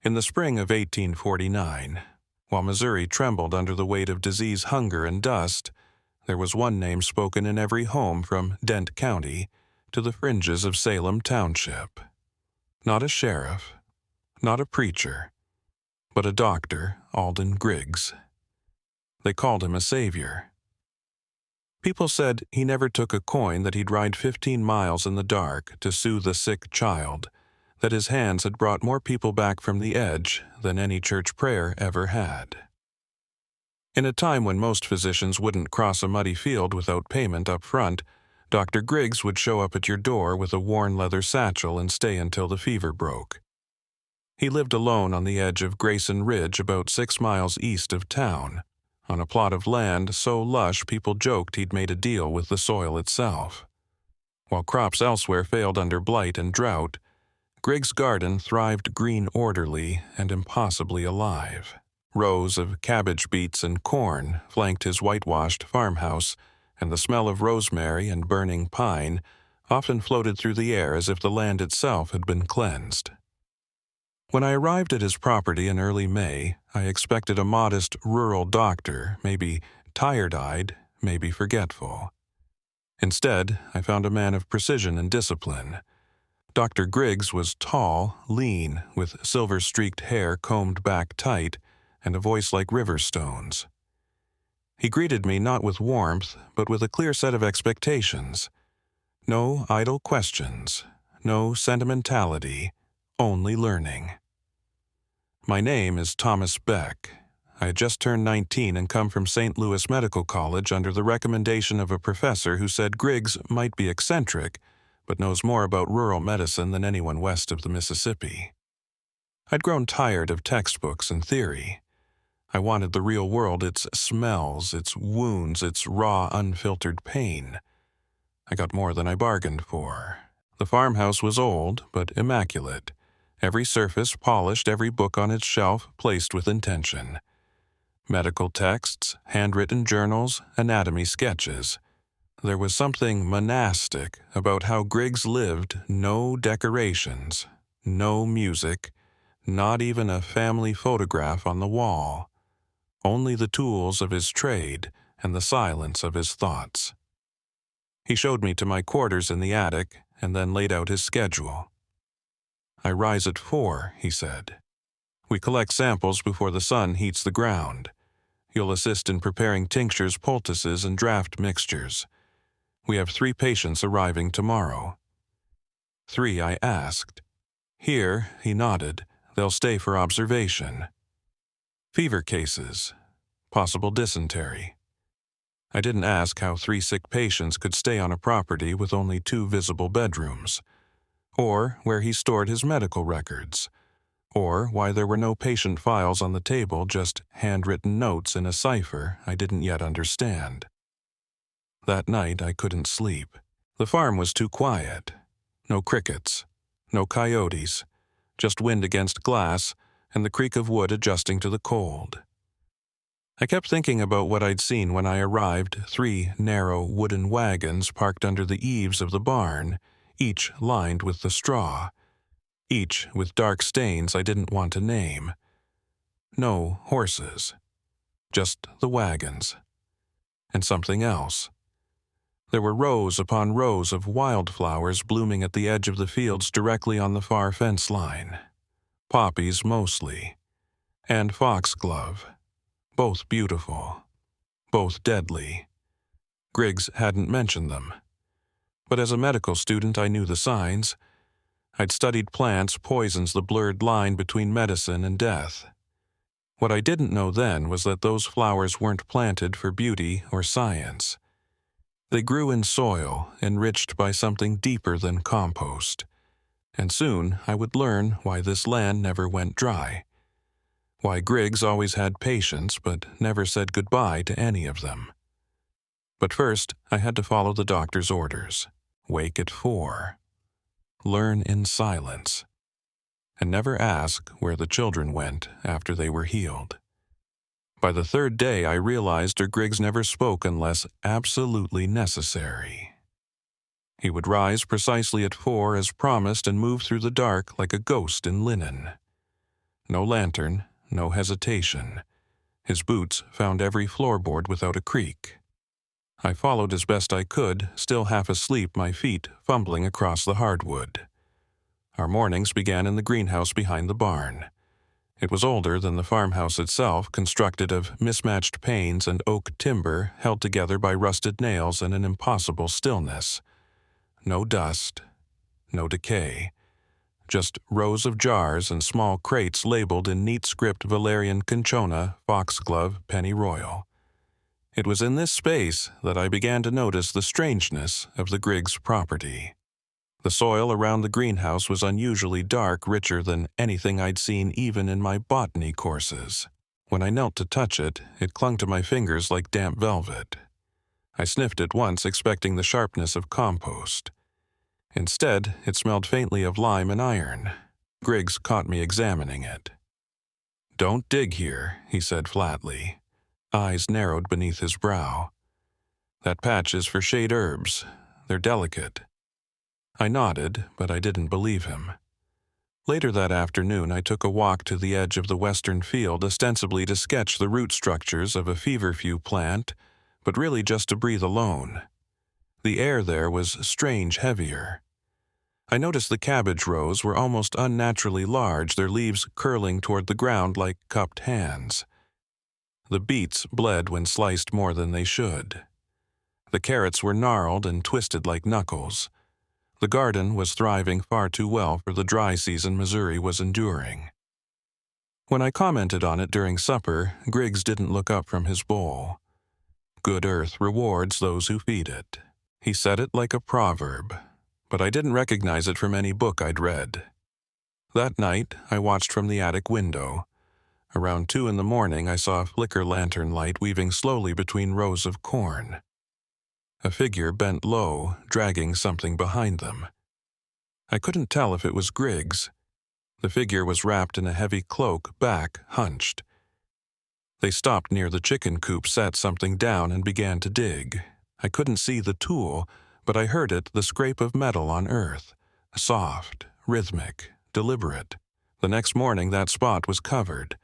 In the spring of 1849, while Missouri trembled under the weight of disease, hunger, and dust, there was one name spoken in every home from Dent County to the fringes of Salem Township. Not a sheriff, not a preacher, but a Doctor Alden Griggs. They called him a savior. People said he never took a coin, that he'd ride 15 miles in the dark to soothe a sick child, that his hands had brought more people back from the edge than any church prayer ever had. In a time when most physicians wouldn't cross a muddy field without payment up front, Dr. Griggs would show up at your door with a worn leather satchel and stay until the fever broke. He lived alone on the edge of Grayson Ridge, about 6 miles east of town, on a plot of land so lush people joked he'd made a deal with the soil itself. While crops elsewhere failed under blight and drought, Griggs' garden thrived green, orderly, and impossibly alive. Rows of cabbage, beets, and corn flanked his whitewashed farmhouse, and the smell of rosemary and burning pine often floated through the air as if the land itself had been cleansed. When I arrived at his property in early May, I expected a modest rural doctor, maybe tired-eyed, maybe forgetful. Instead, I found a man of precision and discipline. Dr. Griggs was tall, lean, with silver-streaked hair combed back tight, and a voice like river stones. He greeted me not with warmth, but with a clear set of expectations. No idle questions, no sentimentality, only learning. My name is Thomas Beck. I had just turned 19 and come from St. Louis Medical College under the recommendation of a professor who said Griggs might be eccentric, but knows more about rural medicine than anyone west of the Mississippi. I'd grown tired of textbooks and theory. I wanted the real world, its smells, its wounds, its raw, unfiltered pain. I got more than I bargained for. The farmhouse was old, but immaculate. Every surface polished, every book on its shelf placed with intention. Medical texts, handwritten journals, anatomy sketches. There was something monastic about how Griggs lived. No decorations, no music, not even a family photograph on the wall. Only the tools of his trade and the silence of his thoughts. He showed me to my quarters in the attic and then laid out his schedule. "I rise at 4, he said. "We collect samples before the sun heats the ground. You'll assist in preparing tinctures, poultices, and draft mixtures. We have 3 patients arriving tomorrow." 3, I asked. "Here," he nodded. "They'll stay for observation." "Fever cases. Possible dysentery." I didn't ask how 3 sick patients could stay on a property with only 2 visible bedrooms, or where he stored his medical records, or why there were no patient files on the table, just handwritten notes in a cipher I didn't yet understand. That night I couldn't sleep. The farm was too quiet. No crickets, no coyotes, just wind against glass and the creak of wood adjusting to the cold. I kept thinking about what I'd seen when I arrived, 3 narrow wooden wagons parked under the eaves of the barn, each lined with the straw, each with dark stains I didn't want to name. No horses, just the wagons. And something else. There were rows upon rows of wildflowers blooming at the edge of the fields directly on the far fence line. Poppies mostly, and foxglove, both beautiful, both deadly. Griggs hadn't mentioned them. But as a medical student I knew the signs. I'd studied plants, poisons, the blurred line between medicine and death. What I didn't know then was that those flowers weren't planted for beauty or science. They grew in soil, enriched by something deeper than compost. And soon I would learn why this land never went dry. Why Griggs always had patients but never said goodbye to any of them. But first I had to follow the doctor's orders. Wake at 4. Learn in silence. And never ask where the children went after they were healed. By the 3rd day, I realized Griggs never spoke unless absolutely necessary. He would rise precisely at 4 as promised and move through the dark like a ghost in linen. No lantern, no hesitation. His boots found every floorboard without a creak. I followed as best I could, still half asleep, my feet fumbling across the hardwood. Our mornings began in the greenhouse behind the barn. It was older than the farmhouse itself, constructed of mismatched panes and oak timber held together by rusted nails and an impossible stillness. No dust, no decay. Just rows of jars and small crates labeled in neat script Valerian cinchona, foxglove, pennyroyal. It was in this space that I began to notice the strangeness of the Griggs property. The soil around the greenhouse was unusually dark, richer than anything I'd seen even in my botany courses. When I knelt to touch it, it clung to my fingers like damp velvet. I sniffed it once, expecting the sharpness of compost. Instead, it smelled faintly of lime and iron. Griggs caught me examining it. "Don't dig here," he said flatly. Eyes narrowed beneath his brow. "That patch is for shade herbs. They're delicate." I nodded, but I didn't believe him. Later that afternoon, I took a walk to the edge of the western field, ostensibly to sketch the root structures of a feverfew plant, but really just to breathe alone. The air there was strange heavier. I noticed the cabbage rows were almost unnaturally large, their leaves curling toward the ground like cupped hands. The beets bled when sliced more than they should. The carrots were gnarled and twisted like knuckles. The garden was thriving far too well for the dry season Missouri was enduring. When I commented on it during supper, Griggs didn't look up from his bowl. Good earth rewards those who feed it. He said it like a proverb, but I didn't recognize it from any book I'd read. That night, I watched from the attic window. Around 2 a.m, I saw a flicker lantern light weaving slowly between rows of corn. A figure bent low, dragging something behind them. I couldn't tell if it was Griggs. The figure was wrapped in a heavy cloak, back hunched. They stopped near the chicken coop, set something down, and began to dig. I couldn't see the tool, but I heard it, the scrape of metal on earth. Soft, rhythmic, deliberate. The next morning that spot was covered,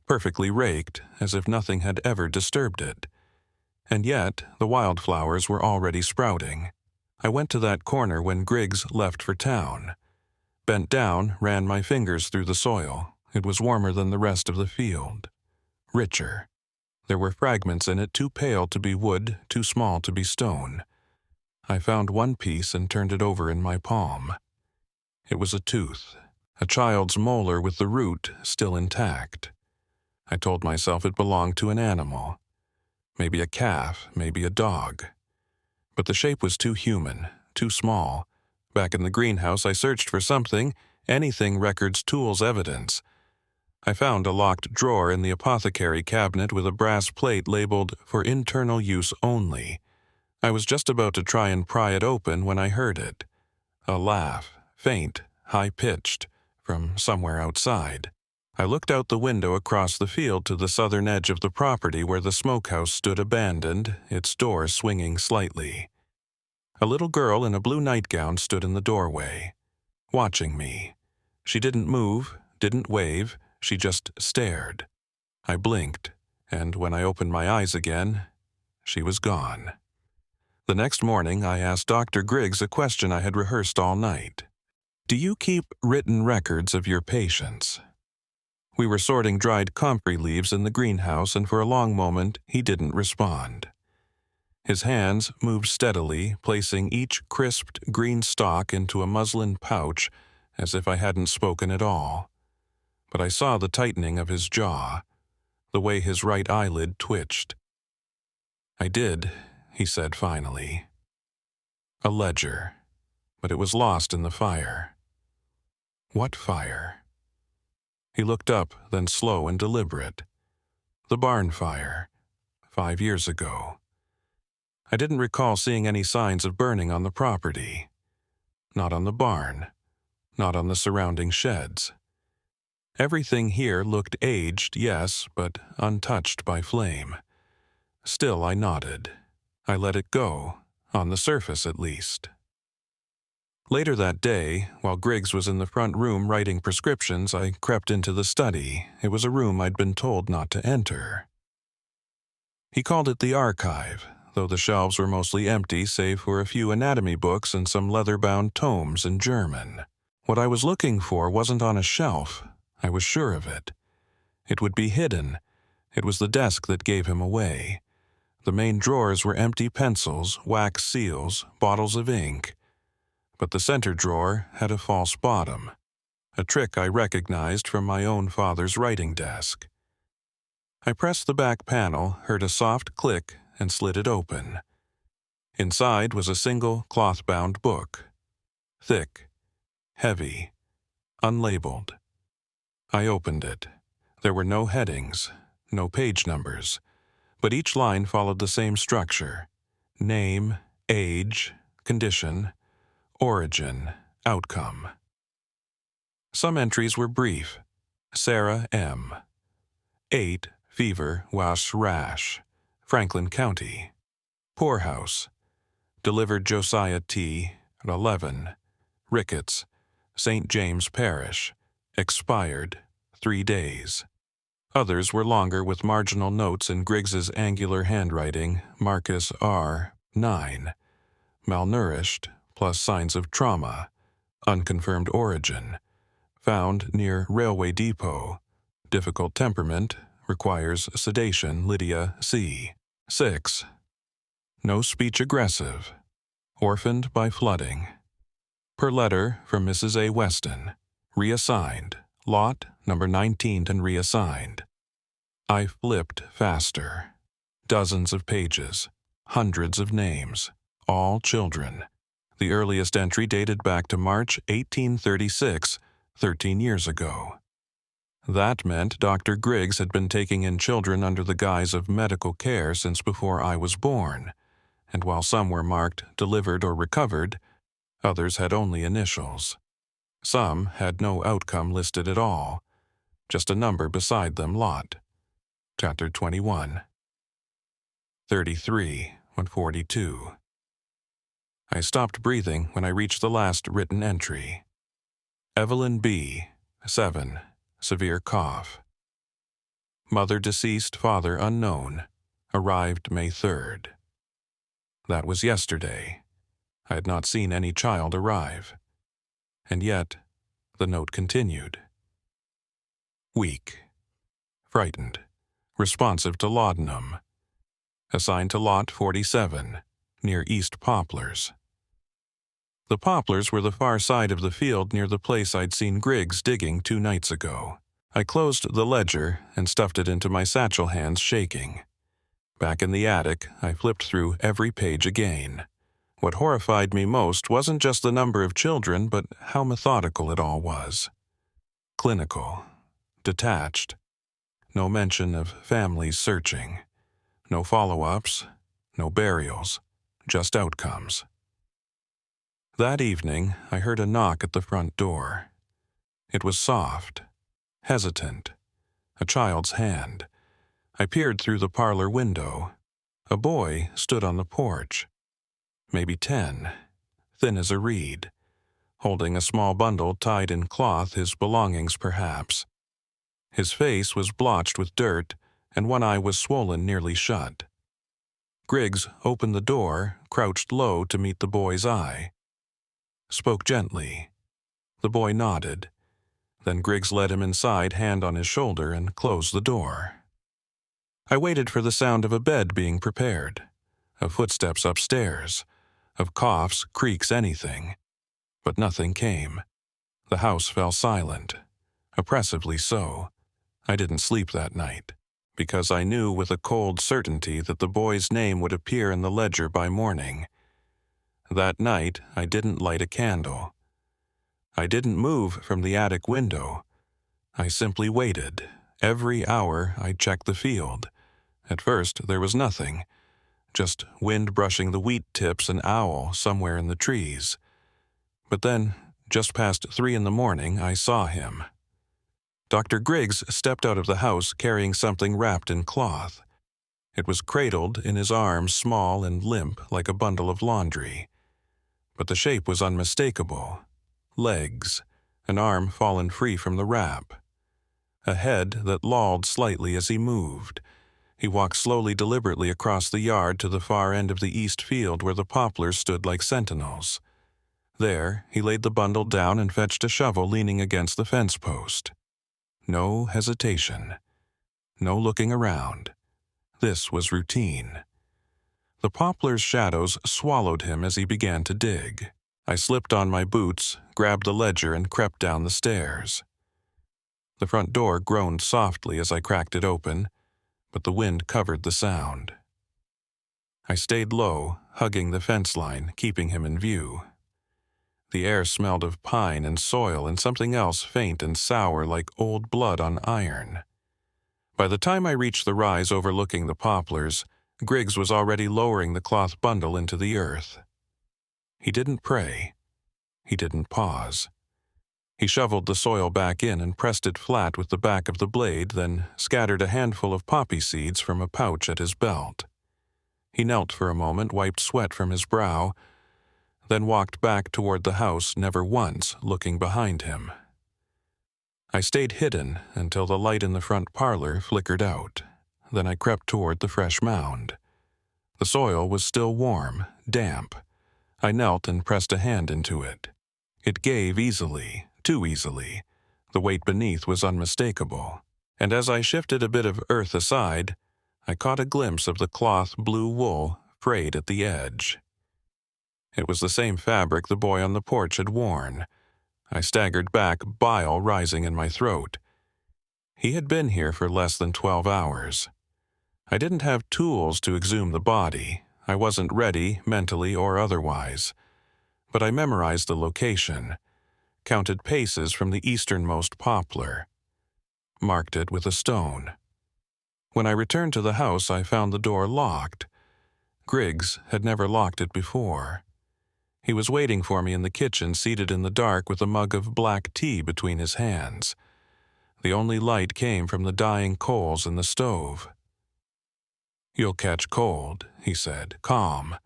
perfectly raked, as if nothing had ever disturbed it. And yet, the wildflowers were already sprouting. I went to that corner when Griggs left for town. Bent down, ran my fingers through the soil. It was warmer than the rest of the field. Richer. There were fragments in it too pale to be wood, too small to be stone. I found one piece and turned it over in my palm. It was a tooth, a child's molar with the root still intact. I told myself it belonged to an animal. Maybe a calf, maybe a dog. But the shape was too human, too small. Back in the greenhouse, I searched for something, anything records, tools, evidence. I found a locked drawer in the apothecary cabinet with a brass plate labeled "For internal use only." I was just about to try and pry it open when I heard it. A laugh, faint, high-pitched, from somewhere outside. I looked out the window across the field to the southern edge of the property where the smokehouse stood abandoned, its door swinging slightly. A little girl in a blue nightgown stood in the doorway, watching me. She didn't move, didn't wave, she just stared. I blinked, and when I opened my eyes again, she was gone. The next morning, I asked Dr. Griggs a question I had rehearsed all night. "Do you keep written records of your patients?" We were sorting dried comfrey leaves in the greenhouse, and for a long moment he didn't respond. His hands moved steadily, placing each crisped green stalk into a muslin pouch as if I hadn't spoken at all. But I saw the tightening of his jaw, the way his right eyelid twitched. "I did," he said finally. "A ledger, but it was lost in the fire." "What fire?" He looked up, then slow and deliberate. "The barn fire, 5 years ago." I didn't recall seeing any signs of burning on the property. Not on the barn, not on the surrounding sheds. Everything here looked aged, yes, but untouched by flame. Still, I nodded. I let it go, on the surface at least. Later that day, while Griggs was in the front room writing prescriptions, I crept into the study. It was a room I'd been told not to enter. He called it the archive, though the shelves were mostly empty save for a few anatomy books and some leather-bound tomes in German. What I was looking for wasn't on a shelf. I was sure of it. It would be hidden. It was the desk that gave him away. The main drawers were empty pencils, wax seals, bottles of ink. But the center drawer had a false bottom, a trick I recognized from my own father's writing desk. I pressed the back panel, heard a soft click, and slid it open. Inside was a single cloth-bound book. Thick, heavy, unlabeled. I opened it. There were no headings, no page numbers, but each line followed the same structure: name, age, condition, origin, outcome. Some entries were brief. Sarah M. 8, fever, was rash, Franklin County. Poorhouse. Delivered Josiah T. 11, Ricketts, St. James Parish. Expired 3 days. Others were longer with marginal notes in Griggs's angular handwriting, Marcus R. 9. Malnourished, plus signs of trauma. Unconfirmed origin. Found near railway depot. Difficult temperament. Requires sedation, Lydia C. 6. No speech aggressive. Orphaned by flooding. Per letter from Mrs. A. Weston. Reassigned. Lot number 19 and reassigned. I flipped faster. Dozens of pages. Hundreds of names. All children. The earliest entry dated back to March 1836, 13 years ago. That meant Dr. Griggs had been taking in children under the guise of medical care since before I was born, and while some were marked delivered or recovered, others had only initials. Some had no outcome listed at all, just a number beside them, Lot. Chapter 21. 33 and 42. I stopped breathing when I reached the last written entry. Evelyn B. 7. Severe cough. Mother deceased, father unknown. Arrived May 3rd. That was yesterday. I had not seen any child arrive. And yet, the note continued. Weak. Frightened. Responsive to laudanum. Assigned to Lot 47, near East Poplars. The poplars were the far side of the field near the place I'd seen Griggs digging 2 nights ago. I closed the ledger and stuffed it into my satchel, hands shaking. Back in the attic, I flipped through every page again. What horrified me most wasn't just the number of children, but how methodical it all was. Clinical. Detached. No mention of families searching. No follow-ups. No burials. Just outcomes. That evening, I heard a knock at the front door. It was soft, hesitant, a child's hand. I peered through the parlor window. A boy stood on the porch. Maybe 10, thin as a reed, holding a small bundle tied in cloth, his belongings perhaps. His face was blotched with dirt, and one eye was swollen nearly shut. Griggs opened the door, crouched low to meet the boy's eye. Spoke gently. The boy nodded. Then Griggs led him inside, hand on his shoulder, and closed the door. I waited for the sound of a bed being prepared, of footsteps upstairs, of coughs, creaks, anything. But nothing came. The house fell silent, oppressively so. I didn't sleep that night, because I knew with a cold certainty that the boy's name would appear in the ledger by morning. That night, I didn't light a candle. I didn't move from the attic window. I simply waited. Every hour, I checked the field. At first, there was nothing. Just wind brushing the wheat tips, an owl somewhere in the trees. But then, just past 3 in the morning, I saw him. Dr. Griggs stepped out of the house carrying something wrapped in cloth. It was cradled in his arms, small and limp like a bundle of laundry. but the shape was unmistakable. Legs, an arm fallen free from the wrap, a head that lolled slightly as he moved. He walked slowly, deliberately across the yard to the far end of the east field where the poplars stood like sentinels. There, he laid the bundle down and fetched a shovel leaning against the fence post. No hesitation. No looking around. This was routine. The poplar's shadows swallowed him as he began to dig. I slipped on my boots, grabbed the ledger, and crept down the stairs. The front door groaned softly as I cracked it open, but the wind covered the sound. I stayed low, hugging the fence line, keeping him in view. The air smelled of pine and soil and something else faint and sour like old blood on iron. By the time I reached the rise overlooking the poplars, Griggs was already lowering the cloth bundle into the earth. He didn't pray. He didn't pause. He shoveled the soil back in and pressed it flat with the back of the blade, then scattered a handful of poppy seeds from a pouch at his belt. He knelt for a moment, wiped sweat from his brow, then walked back toward the house, never once looking behind him. I stayed hidden until the light in the front parlor flickered out. Then I crept toward the fresh mound. The soil was still warm, damp. I knelt and pressed a hand into it. It gave easily, too easily. The weight beneath was unmistakable, and as I shifted a bit of earth aside, I caught a glimpse of the cloth blue wool frayed at the edge. It was the same fabric the boy on the porch had worn. I staggered back, bile rising in my throat. He had been here for less than 12 hours. I didn't have tools to exhume the body. I wasn't ready, mentally or otherwise. But I memorized the location, counted paces from the easternmost poplar, marked it with a stone. When I returned to the house, I found the door locked. Griggs had never locked it before. He was waiting for me in the kitchen, seated in the dark with a mug of black tea between his hands. The only light came from the dying coals in the stove. "You'll catch cold," he said, calm.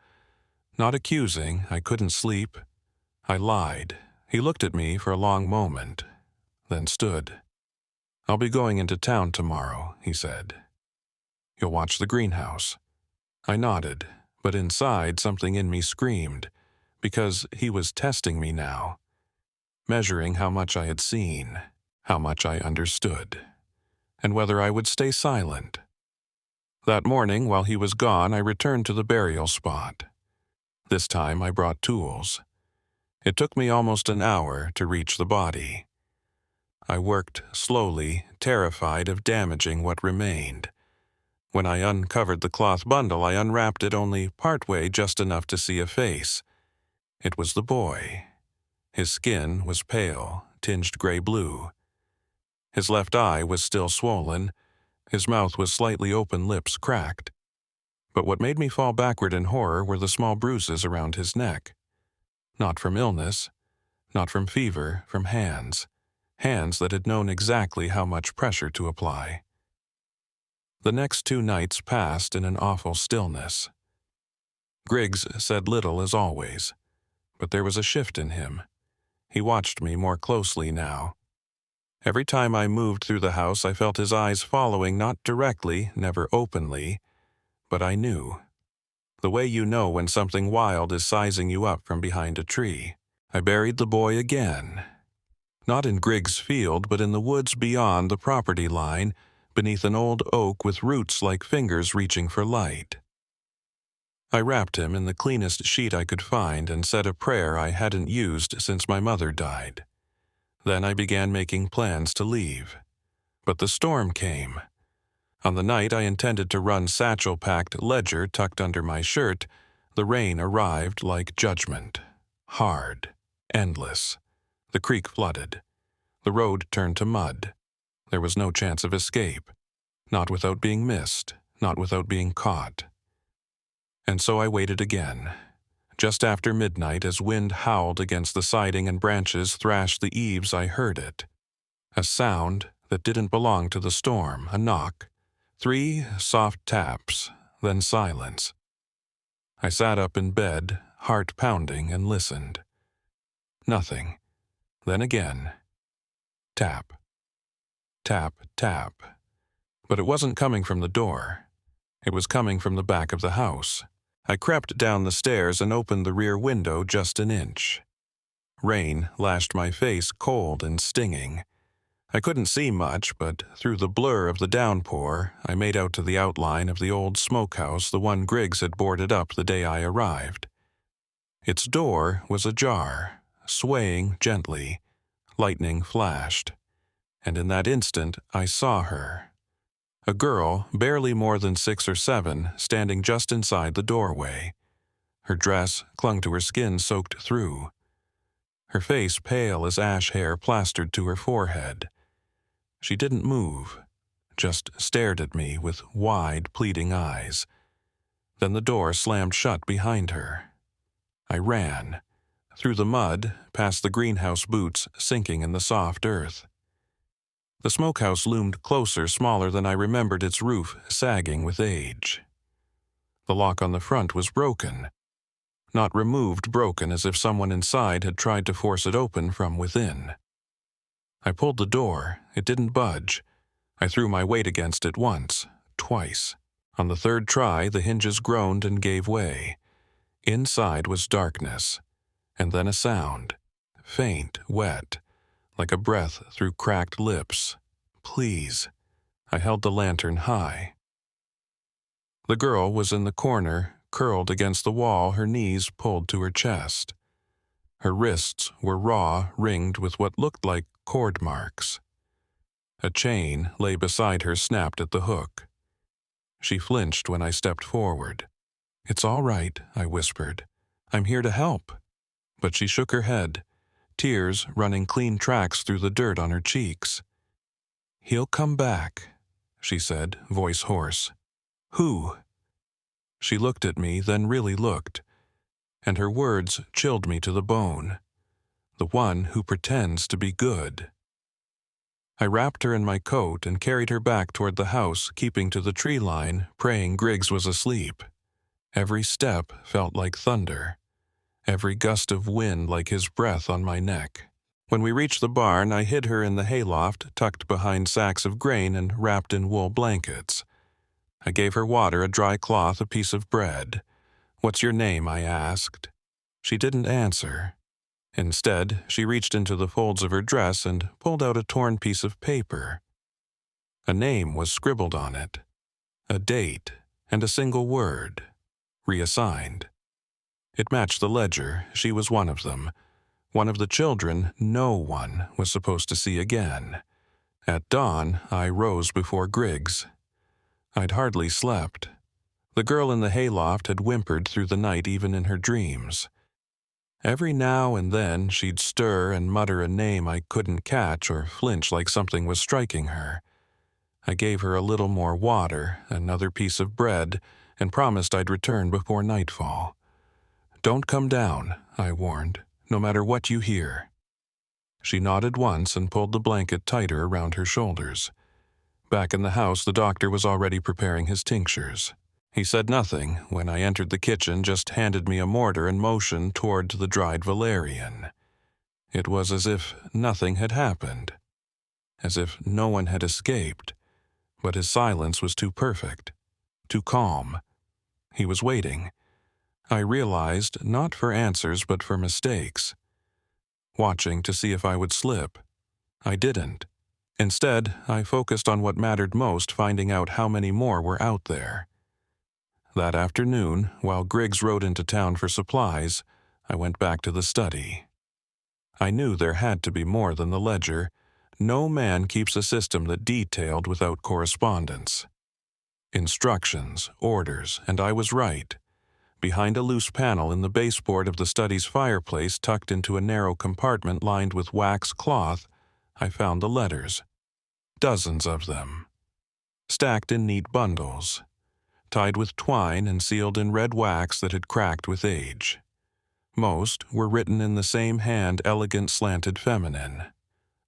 Not accusing, I couldn't sleep. I lied. He looked at me for a long moment, then stood. "I'll be going into town tomorrow," he said. "You'll watch the greenhouse." I nodded, but inside something in me screamed, because he was testing me now, measuring how much I had seen, how much I understood, and whether I would stay silent. That morning, while he was gone, I returned to the burial spot. This time I brought tools. It took me almost an hour to reach the body. I worked slowly, terrified of damaging what remained. When I uncovered the cloth bundle, I unwrapped it only partway, just enough to see a face. It was the boy. His skin was pale, tinged gray-blue. His left eye was still swollen. His mouth was slightly open, lips cracked. But what made me fall backward in horror were the small bruises around his neck. Not from illness, not from fever, from hands. Hands that had known exactly how much pressure to apply. The next 2 nights passed in an awful stillness. Griggs said little as always, but there was a shift in him. He watched me more closely now. Every time I moved through the house, I felt his eyes following, not directly, never openly, but I knew. The way you know when something wild is sizing you up from behind a tree. I buried the boy again. Not in Griggs' field, but in the woods beyond the property line, beneath an old oak with roots like fingers reaching for light. I wrapped him in the cleanest sheet I could find and said a prayer I hadn't used since my mother died. Then I began making plans to leave. But the storm came. On the night I intended to run satchel-packed ledger tucked under my shirt, the rain arrived like judgment. Hard. Endless. The creek flooded. The road turned to mud. There was no chance of escape. Not without being missed. Not without being caught. And so I waited again. Just after midnight, as wind howled against the siding and branches thrashed the eaves, I heard it. A sound that didn't belong to the storm, a knock. 3 soft taps, then silence. I sat up in bed, heart pounding, and listened. Nothing. Then again. Tap. Tap, tap. But it wasn't coming from the door. It was coming from the back of the house. I crept down the stairs and opened the rear window just an inch. Rain lashed my face cold and stinging. I couldn't see much, but through the blur of the downpour, I made out to the outline of the old smokehouse, the one Griggs had boarded up the day I arrived. Its door was ajar, swaying gently. Lightning flashed, and in that instant I saw her. A girl, barely more than 6 or 7, standing just inside the doorway. Her dress clung to her skin soaked through. Her face pale as ash hair plastered to her forehead. She didn't move, just stared at me with wide, pleading eyes. Then the door slammed shut behind her. I ran, through the mud, past the greenhouse boots sinking in the soft earth. The smokehouse loomed closer, smaller than I remembered, its roof sagging with age. The lock on the front was broken. Not removed, broken, as if someone inside had tried to force it open from within. I pulled the door. It didn't budge. I threw my weight against it once, twice. On the third try, the hinges groaned and gave way. Inside was darkness, and then a sound, faint, wet, like a breath through cracked lips. Please. I held the lantern high. The girl was in the corner, curled against the wall, her knees pulled to her chest. Her wrists were raw, ringed with what looked like cord marks. A chain lay beside her, snapped at the hook. She flinched when I stepped forward. "It's all right," I whispered. "I'm here to help." But she shook her head, tears running clean tracks through the dirt on her cheeks. "He'll come back," she said, voice hoarse. "Who?" She looked at me, then really looked, and her words chilled me to the bone. "The one who pretends to be good." I wrapped her in my coat and carried her back toward the house, keeping to the tree line, praying Griggs was asleep. Every step felt like thunder, every gust of wind like his breath on my neck. When we reached the barn, I hid her in the hayloft, tucked behind sacks of grain and wrapped in wool blankets. I gave her water, a dry cloth, a piece of bread. "What's your name?" I asked. She didn't answer. Instead, she reached into the folds of her dress and pulled out a torn piece of paper. A name was scribbled on it, a date, and a single word, reassigned. It matched the ledger. She was one of them, one of the children no one was supposed to see again. At dawn, I rose before Griggs. I'd hardly slept. The girl in the hayloft had whimpered through the night, even in her dreams. Every now and then she'd stir and mutter a name I couldn't catch, or flinch like something was striking her. I gave her a little more water, another piece of bread, and promised I'd return before nightfall. "Don't come down," I warned, "no matter what you hear." She nodded once and pulled the blanket tighter around her shoulders. Back in the house, the doctor was already preparing his tinctures. He said nothing when I entered the kitchen, just handed me a mortar and motioned toward the dried valerian. It was as if nothing had happened, as if no one had escaped, but his silence was too perfect, too calm. He was waiting. I realized, not for answers but for mistakes. Watching to see if I would slip. I didn't. Instead, I focused on what mattered most, finding out how many more were out there. That afternoon, while Griggs rode into town for supplies, I went back to the study. I knew there had to be more than the ledger. No man keeps a system that detailed without correspondence. Instructions, orders, and I was right. Behind a loose panel in the baseboard of the study's fireplace, tucked into a narrow compartment lined with wax cloth, I found the letters. Dozens of them. Stacked in neat bundles. Tied with twine and sealed in red wax that had cracked with age. Most were written in the same hand, elegant, slanted, feminine.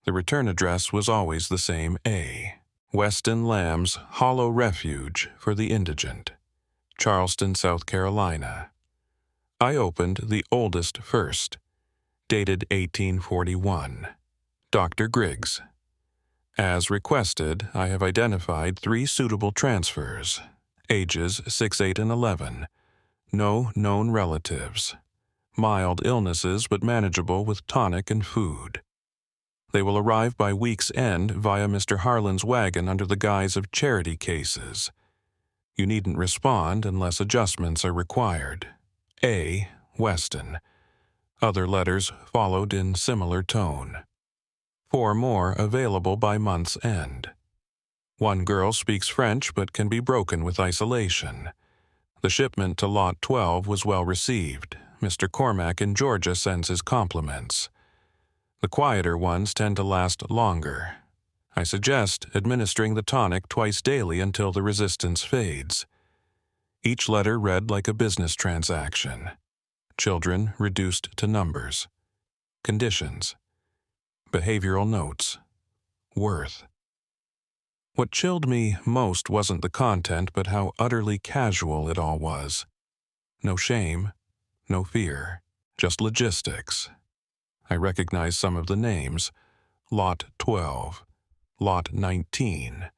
The return address was always the same: A. Weston Lamb's Hollow Refuge for the Indigent, Charleston, South Carolina. I opened the oldest first, dated 1841. Dr. Griggs. As requested, I have identified 3 suitable transfers, ages 6, 8, and 11. No known relatives. Mild illnesses but manageable with tonic and food. They will arrive by week's end via Mr. Harlan's wagon under the guise of charity cases. You needn't respond unless adjustments are required. A. Weston. Other letters followed in similar tone. 4 more available by month's end. 1 girl speaks French but can be broken with isolation. The shipment to Lot 12 was well received. Mr. Cormack in Georgia sends his compliments. The quieter ones tend to last longer. I suggest administering the tonic twice daily until the resistance fades. Each letter read like a business transaction. Children reduced to numbers. Conditions. Behavioral notes. Worth. What chilled me most wasn't the content, but how utterly casual it all was. No shame, no fear, just logistics. I recognized some of the names. Lot 12, Lot 19,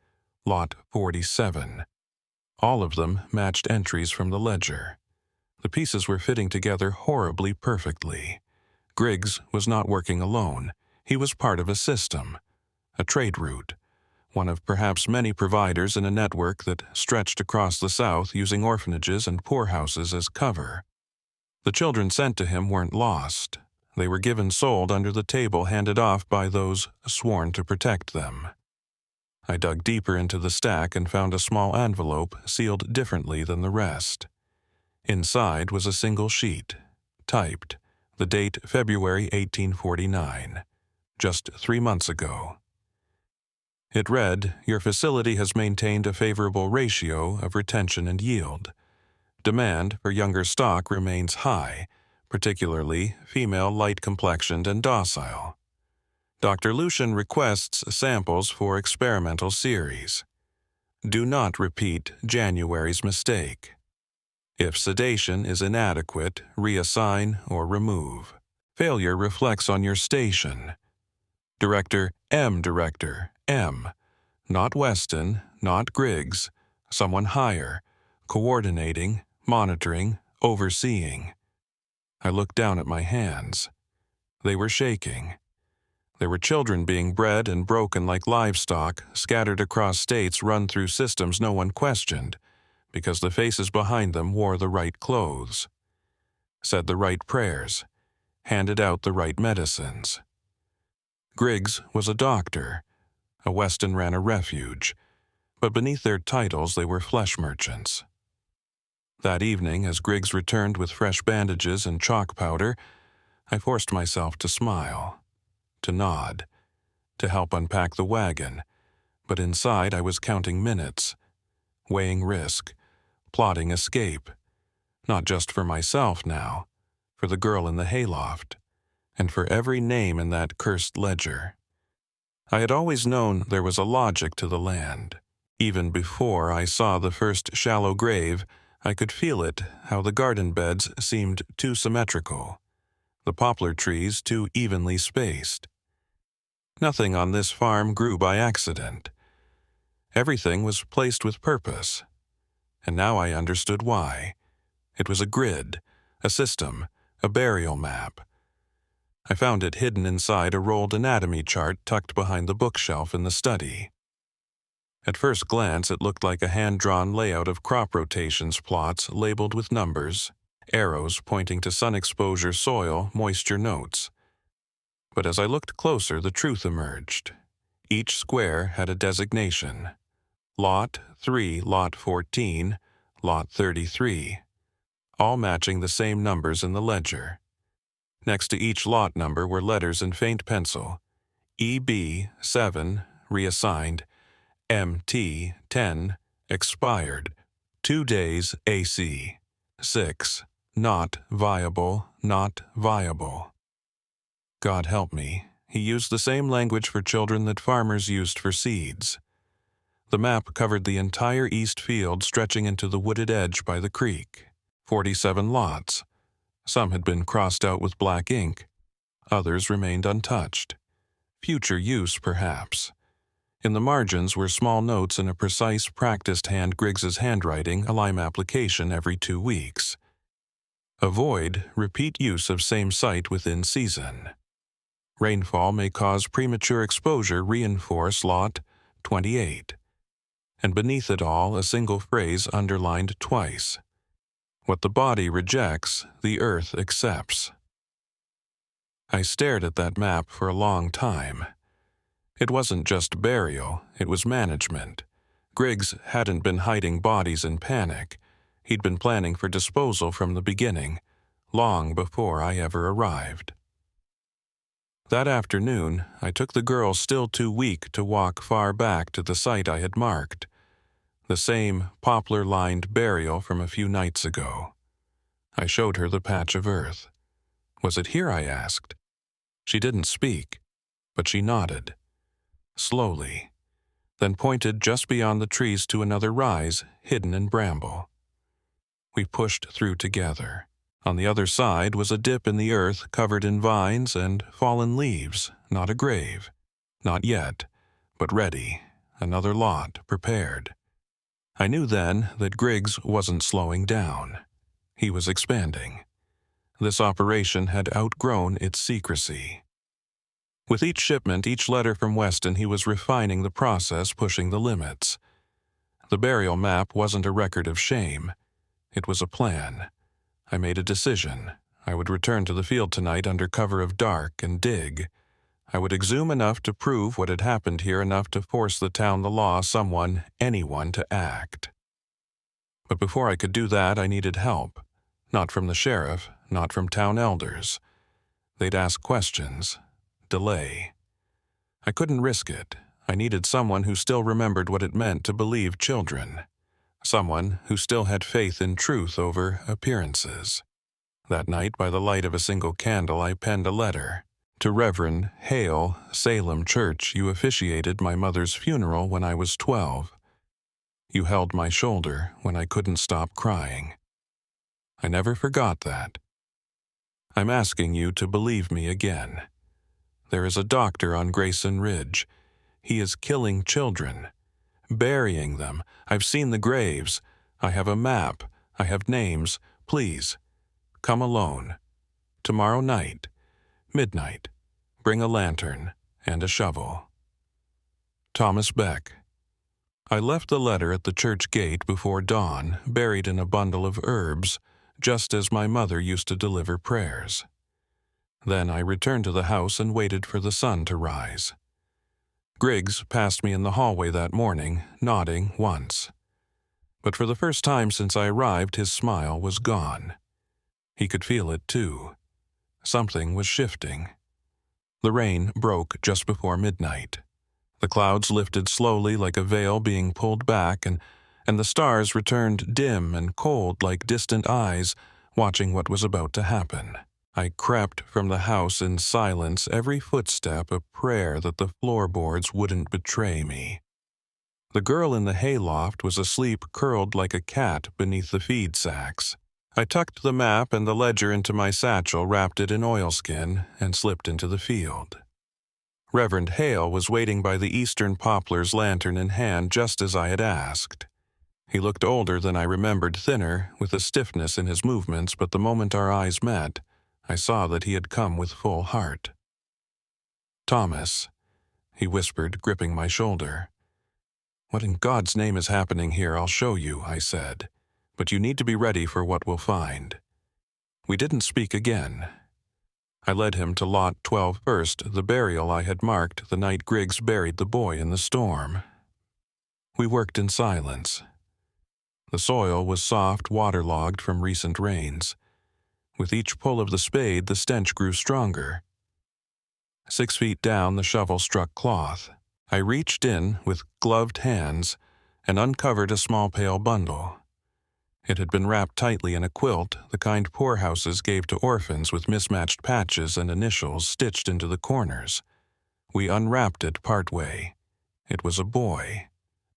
Lot 47. All of them matched entries from the ledger. The pieces were fitting together horribly perfectly. Griggs was not working alone. He was part of a system, a trade route, one of perhaps many providers in a network that stretched across the South using orphanages and poorhouses as cover. The children sent to him weren't lost. They were given sold under the table handed off by those sworn to protect them. I dug deeper into the stack and found a small envelope sealed differently than the rest. Inside was a single sheet, typed, the date February 1849, just 3 months ago. It read, "Your facility has maintained a favorable ratio of retention and yield. Demand for younger stock remains high, particularly female light-complexioned and docile. Dr. Lucian requests samples for experimental series. Do not repeat January's mistake. If sedation is inadequate, reassign or remove. Failure reflects on your station. Director M. Not Weston, not Griggs, someone higher, coordinating, monitoring, overseeing." I looked down at my hands. They were shaking. There were children being bred and broken like livestock, scattered across states run through systems no one questioned, because the faces behind them wore the right clothes, said the right prayers, handed out the right medicines. Griggs was a doctor. A Weston ran a refuge, but beneath their titles they were flesh merchants. That evening, as Griggs returned with fresh bandages and chalk powder, I forced myself to smile, to nod, to help unpack the wagon, but inside I was counting minutes, weighing risk, plotting escape, not just for myself now, for the girl in the hayloft, and for every name in that cursed ledger. I had always known there was a logic to the land. Even before I saw the first shallow grave, I could feel it, how the garden beds seemed too symmetrical, the poplar trees too evenly spaced. Nothing on this farm grew by accident. Everything was placed with purpose. And now I understood why. It was a grid, a system, a burial map. I found it hidden inside a rolled anatomy chart tucked behind the bookshelf in the study. At first glance, it looked like a hand-drawn layout of crop rotations plots labeled with numbers, arrows pointing to sun exposure, soil, moisture notes. But as I looked closer, the truth emerged. Each square had a designation. Lot 3, Lot 14, Lot 33, all matching the same numbers in the ledger. Next to each lot number were letters in faint pencil. EB 7, reassigned. MT 10, expired. 2 days AC. 6, not viable, not viable. God help me, he used the same language for children that farmers used for seeds. The map covered the entire east field stretching into the wooded edge by the creek. 47 lots. Some had been crossed out with black ink. Others remained untouched. Future use, perhaps. In the margins were small notes in a precise, practiced hand Griggs's handwriting, a lime application every 2 weeks. Avoid repeat use of same site within season. Rainfall may cause premature exposure, reinforce lot 28. And beneath it all, a single phrase underlined twice. What the body rejects, the earth accepts. I stared at that map for a long time. It wasn't just burial, it was management. Griggs hadn't been hiding bodies in panic. He'd been planning for disposal from the beginning, long before I ever arrived. That afternoon, I took the girl still too weak to walk far back to the site I had marked. The same poplar-lined burial from a few nights ago. I showed her the patch of earth. Was it here, I asked. She didn't speak, but she nodded. Slowly, then pointed just beyond the trees to another rise, hidden in bramble. We pushed through together. On the other side was a dip in the earth covered in vines and fallen leaves, not a grave. Not yet, but ready, another lot prepared. I knew then that Griggs wasn't slowing down. He was expanding. This operation had outgrown its secrecy. With each shipment, each letter from Weston, he was refining the process, pushing the limits. The burial map wasn't a record of shame. It was a plan. I made a decision. I would return to the field tonight under cover of dark and dig. I would exhume enough to prove what had happened here, enough to force the town, the law, someone, anyone to act. But before I could do that, I needed help. Not from the sheriff, not from town elders. They'd ask questions. Delay. I couldn't risk it. I needed someone who still remembered what it meant to believe children. Someone who still had faith in truth over appearances. That night, by the light of a single candle, I penned a letter. To Reverend Hale, Salem Church, you officiated my mother's funeral when I was 12. You held my shoulder when I couldn't stop crying. I never forgot that. I'm asking you to believe me again. There is a doctor on Grayson Ridge. He is killing children, burying them. I've seen the graves. I have a map. I have names. Please, come alone. Tomorrow night, midnight. Bring a lantern and a shovel. Thomas Beck. I left the letter at the church gate before dawn, buried in a bundle of herbs, just as my mother used to deliver prayers. Then I returned to the house and waited for the sun to rise. Griggs passed me in the hallway that morning, nodding once. But for the first time since I arrived, his smile was gone. He could feel it, too. Something was shifting. The rain broke just before midnight. The clouds lifted slowly like a veil being pulled back, and the stars returned dim and cold like distant eyes, watching what was about to happen. I crept from the house in silence, every footstep a prayer that the floorboards wouldn't betray me. The girl in the hayloft was asleep, curled like a cat beneath the feed sacks. I tucked the map and the ledger into my satchel, wrapped it in oilskin, and slipped into the field. Reverend Hale was waiting by the eastern poplars, lantern in hand, just as I had asked. He looked older than I remembered, thinner, with a stiffness in his movements, but the moment our eyes met, I saw that he had come with full heart. "Thomas," he whispered, gripping my shoulder. "What in God's name is happening here? I'll show you," I said. "But you need to be ready for what we'll find." We didn't speak again. I led him to Lot 12 first, the burial I had marked the night Griggs buried the boy in the storm. We worked in silence. The soil was soft, waterlogged from recent rains. With each pull of the spade, the stench grew stronger. 6 feet down, the shovel struck cloth. I reached in with gloved hands and uncovered a small pale bundle. It had been wrapped tightly in a quilt, the kind poorhouses gave to orphans, with mismatched patches and initials stitched into the corners. We unwrapped it partway. It was a boy.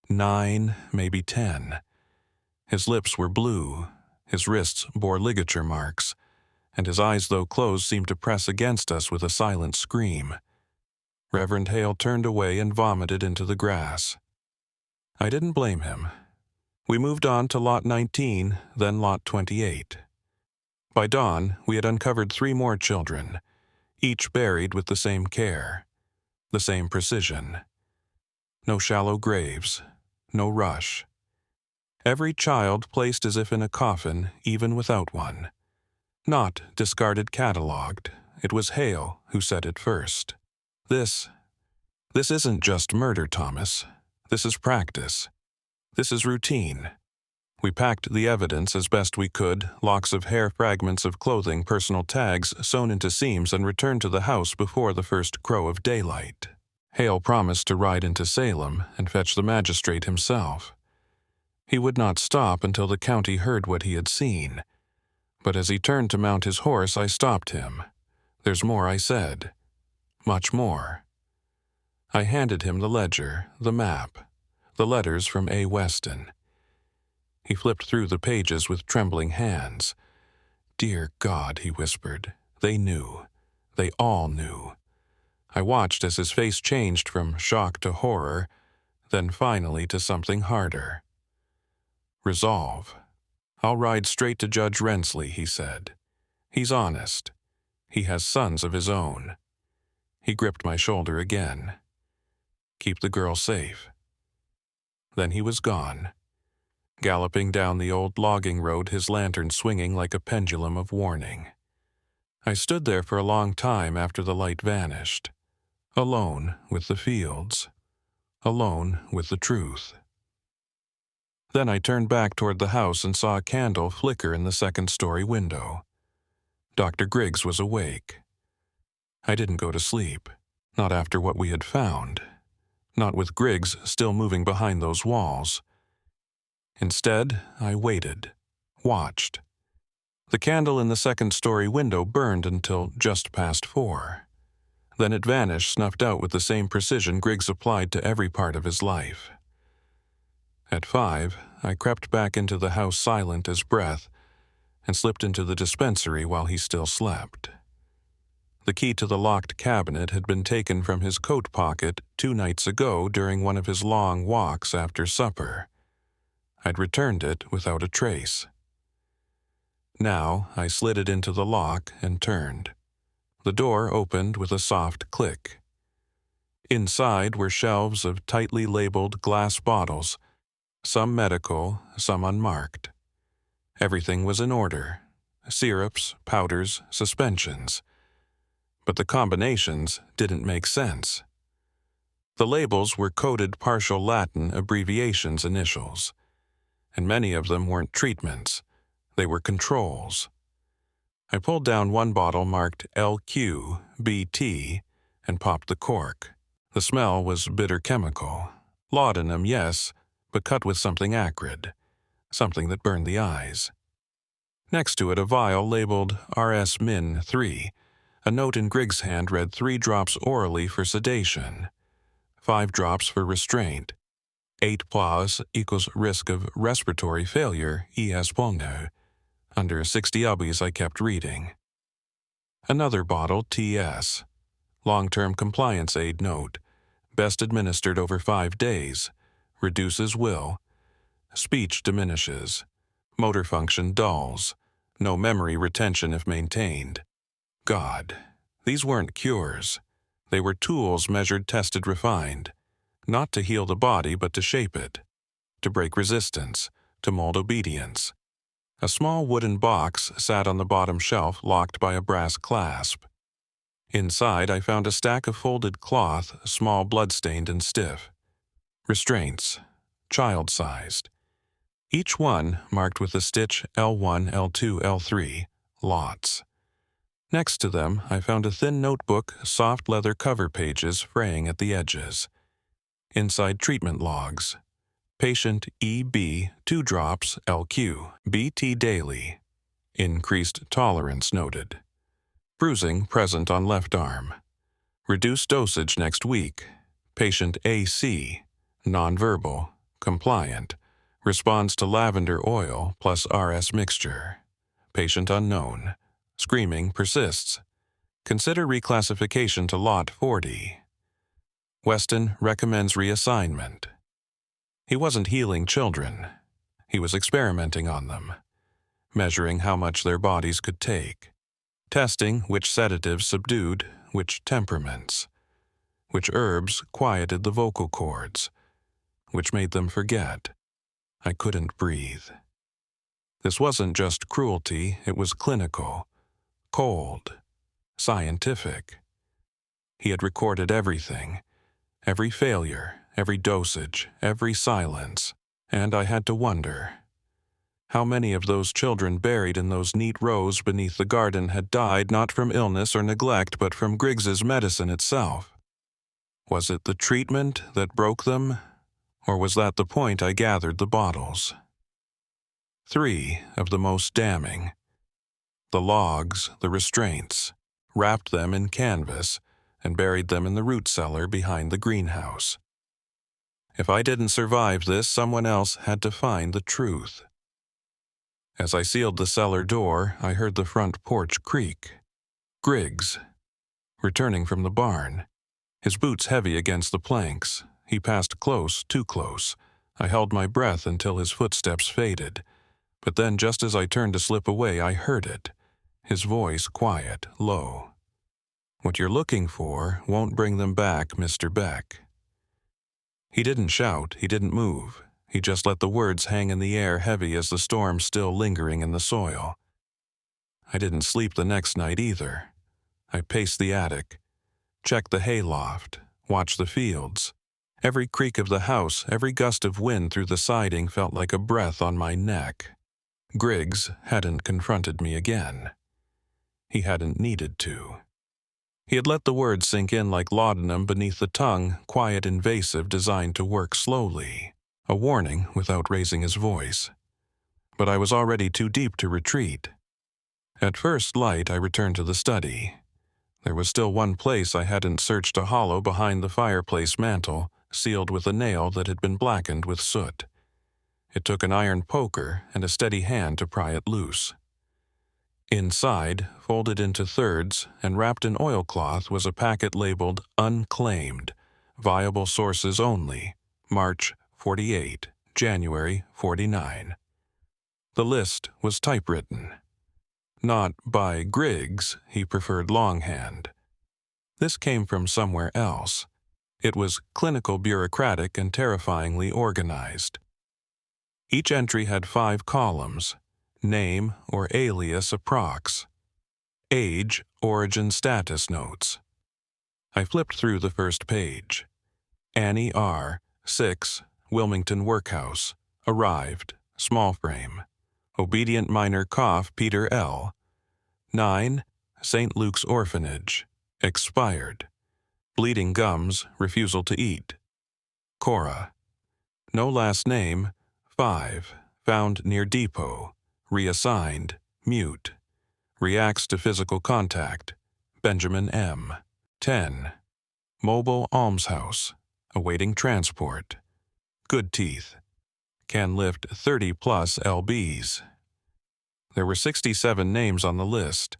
9, maybe 10. His lips were blue. His wrists bore ligature marks. and his eyes, though closed, seemed to press against us with a silent scream. Reverend Hale turned away and vomited into the grass. I didn't blame him. We moved on to Lot 19, then Lot 28. By dawn, we had uncovered 3 more children, each buried with the same care, the same precision. No shallow graves, no rush. Every child placed as if in a coffin, even without one. Not discarded catalogued. It was Hale who said it first. This isn't just murder, Thomas. This is practice. This is routine. We packed the evidence as best we could, locks of hair, fragments of clothing, personal tags sewn into seams, and returned to the house before the first crow of daylight. Hale promised to ride into Salem and fetch the magistrate himself. He would not stop until the county heard what he had seen. But as he turned to mount his horse, I stopped him. "There's more," I said. "Much more." I handed him the ledger, the map, the letters from A. Weston. He flipped through the pages with trembling hands. "Dear God," he whispered. "They knew. They all knew." I watched as his face changed from shock to horror, then finally to something harder. Resolve. "I'll ride straight to Judge Rensley," he said. "He's honest. He has sons of his own." He gripped my shoulder again. "Keep the girl safe." Then he was gone, galloping down the old logging road, his lantern swinging like a pendulum of warning. I stood there for a long time after the light vanished, alone with the fields, alone with the truth. Then I turned back toward the house and saw a candle flicker in the second-story window. Dr. Griggs was awake. I didn't go to sleep, not after what we had found, not with Griggs still moving behind those walls. Instead, I waited, watched. The candle in the second-story window burned until just past 4. Then it vanished, snuffed out with the same precision Griggs applied to every part of his life. At 5, I crept back into the house silent as breath and slipped into the dispensary while he still slept. The key to the locked cabinet had been taken from his coat pocket 2 nights ago during one of his long walks after supper. I'd returned it without a trace. Now I slid it into the lock and turned. The door opened with a soft click. Inside were shelves of tightly labeled glass bottles, some medical, some unmarked. Everything was in order: syrups, powders, suspensions. But the combinations didn't make sense. The labels were coded partial Latin abbreviations initials, and many of them weren't treatments. They were controls. I pulled down one bottle marked LQ-BT and popped the cork. The smell was bitter chemical. Laudanum, yes, but cut with something acrid, something that burned the eyes. Next to it, a vial labeled RS-Min-3. A note in Griggs' hand read 3 drops orally for sedation, 5 drops for restraint. 8 plas equals risk of respiratory failure, ES Pulno. Under 60 ubbies, I kept reading. Another bottle, TS. Long-term compliance aid note. Best administered over 5 days. Reduces will. Speech diminishes. Motor function dulls. No memory retention if maintained. God, these weren't cures. They were tools measured, tested, refined. Not to heal the body, but to shape it. To break resistance. To mold obedience. A small wooden box sat on the bottom shelf, locked by a brass clasp. Inside, I found a stack of folded cloth, small, blood-stained, and stiff. Restraints. Child-sized. Each one marked with the stitch L1, L2, L3. Lots. Next to them, I found a thin notebook, soft leather cover pages fraying at the edges. Inside, treatment logs. Patient EB, 2 drops, LQ, BT daily. Increased tolerance noted. Bruising present on left arm. Reduced dosage next week. Patient AC, nonverbal, compliant. Responds to lavender oil plus RS mixture. Patient unknown. Screaming persists. Consider reclassification to Lot 40. Weston recommends reassignment. He wasn't healing children. He was experimenting on them, measuring how much their bodies could take, testing which sedatives subdued which temperaments, which herbs quieted the vocal cords, which made them forget. I couldn't breathe. This wasn't just cruelty, it was clinical, cold, scientific. He had recorded everything, every failure, every dosage, every silence, and I had to wonder, how many of those children buried in those neat rows beneath the garden had died not from illness or neglect but from Griggs's medicine itself? Was it the treatment that broke them, or was that the point I gathered the bottles? 3 of the most damning. The logs, the restraints, wrapped them in canvas and buried them in the root cellar behind the greenhouse. If I didn't survive this, someone else had to find the truth. As I sealed the cellar door, I heard the front porch creak. Griggs, returning from the barn, his boots heavy against the planks. He passed close, too close. I held my breath until his footsteps faded. But then, just as I turned to slip away, I heard it. His voice quiet, low. "What you're looking for won't bring them back, Mr. Beck." He didn't shout, he didn't move. He just let the words hang in the air heavy as the storm still lingering in the soil. I didn't sleep the next night either. I paced the attic, checked the hayloft, watched the fields. Every creak of the house, every gust of wind through the siding felt like a breath on my neck. Griggs hadn't confronted me again. He hadn't needed to. He had let the words sink in like laudanum beneath the tongue, quiet, invasive, designed to work slowly. A warning without raising his voice. But I was already too deep to retreat. At first light, I returned to the study. There was still one place I hadn't searched, a hollow behind the fireplace mantel, sealed with a nail that had been blackened with soot. It took an iron poker and a steady hand to pry it loose. Inside, folded into thirds and wrapped in oilcloth, was a packet labeled "Unclaimed, Viable Sources Only, March 48, January 49. The list was typewritten. Not by Griggs, he preferred longhand. This came from somewhere else. It was clinical, bureaucratic, and terrifyingly organized. Each entry had 5 columns: name or alias approx, age, origin, status notes. I flipped through the first page. Annie R., 6, Wilmington Workhouse, arrived, small frame. Obedient minor cough, Peter L. 9, St. Luke's Orphanage, expired. Bleeding gums, refusal to eat. Cora. No last name, 5, found near depot, reassigned, mute. Reacts to physical contact, Benjamin M. 10, mobile almshouse, awaiting transport. Good teeth. Can lift 30+ lbs. There were 67 names on the list.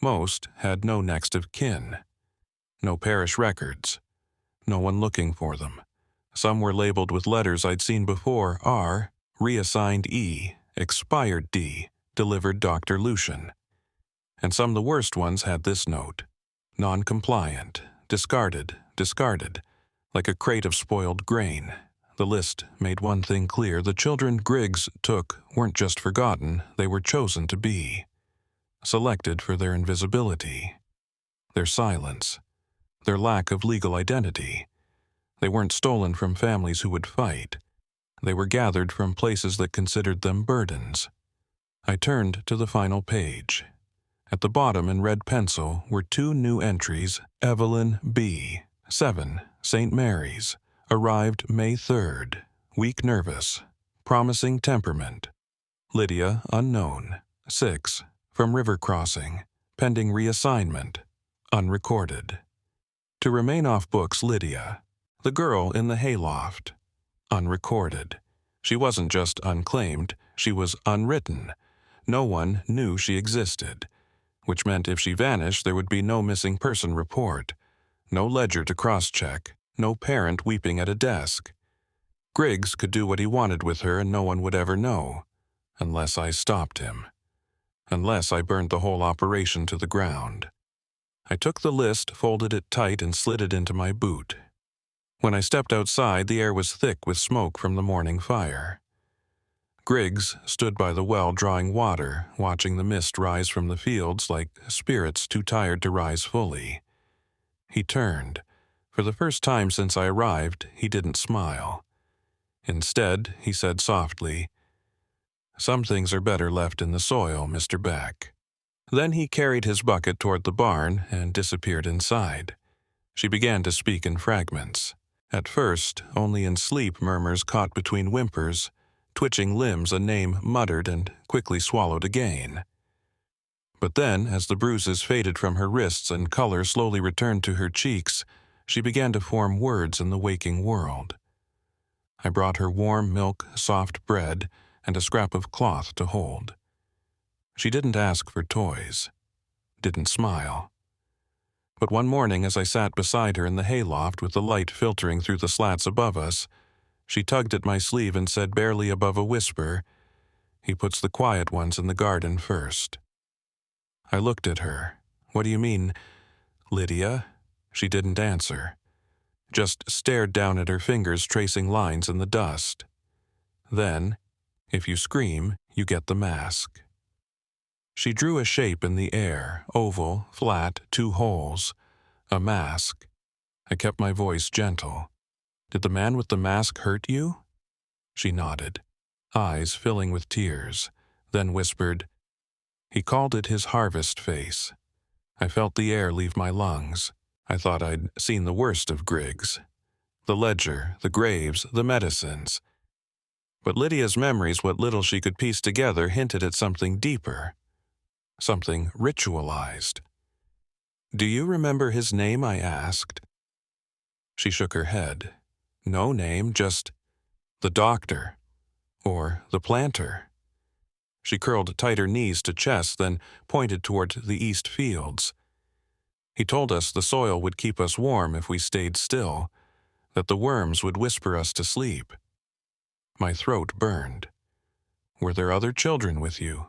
Most had no next of kin. No parish records. No one looking for them. Some were labeled with letters I'd seen before: R, reassigned E, expired D, delivered Dr. Lucian. And some, the worst ones, had this note: non-compliant, discarded, like a crate of spoiled grain. The list made one thing clear: the children Griggs took weren't just forgotten, they were chosen to be. Selected for their invisibility, their silence, their lack of legal identity. They weren't stolen from families who would fight. They were gathered from places that considered them burdens. I turned to the final page. At the bottom, in red pencil, were 2 new entries: Evelyn B., 7, St. Mary's, arrived May 3rd, weak, nervous, promising temperament. Lydia, unknown, 6, from river crossing, pending reassignment, unrecorded. To remain off books, Lydia. The girl in the hayloft, unrecorded. She wasn't just unclaimed, she was unwritten. No one knew she existed. which meant if she vanished there would be no missing person report, no ledger to cross-check, no parent weeping at a desk. Griggs could do what he wanted with her and no one would ever know, unless I stopped him. Unless I burned the whole operation to the ground. I took the list, folded it tight, and slid it into my boot. When I stepped outside, the air was thick with smoke from the morning fire. Griggs stood by the well drawing water, watching the mist rise from the fields like spirits too tired to rise fully. He turned. For the first time since I arrived, he didn't smile. Instead, he said softly, "Some things are better left in the soil, Mr. Beck." Then he carried his bucket toward the barn and disappeared inside. She began to speak in fragments. At first, only in sleep murmurs caught between whimpers, twitching limbs a name muttered and quickly swallowed again. But then, as the bruises faded from her wrists and color slowly returned to her cheeks, she began to form words in the waking world. I brought her warm milk, soft bread, and a scrap of cloth to hold. She didn't ask for toys, didn't smile. But one morning as I sat beside her in the hayloft with the light filtering through the slats above us, she tugged at my sleeve and said barely above a whisper, "He puts the quiet ones in the garden first." I looked at her. "What do you mean, Lydia?" She didn't answer, just stared down at her fingers tracing lines in the dust. Then, "If you scream, you get the mask." She drew a shape in the air, oval, flat, 2 holes. A mask. I kept my voice gentle. "Did the man with the mask hurt you?" She nodded, eyes filling with tears, then whispered, "He called it his harvest face." I felt the air leave my lungs. I thought I'd seen the worst of Griggs. The ledger, the graves, the medicines. But Lydia's memories, what little she could piece together, hinted at something deeper. Something ritualized. "Do you remember his name?" I asked. She shook her head. "No name, just the doctor. Or the planter." She curled tighter knees to chest, then pointed toward the east fields. "He told us the soil would keep us warm if we stayed still, that the worms would whisper us to sleep." My throat burned. "Were there other children with you?"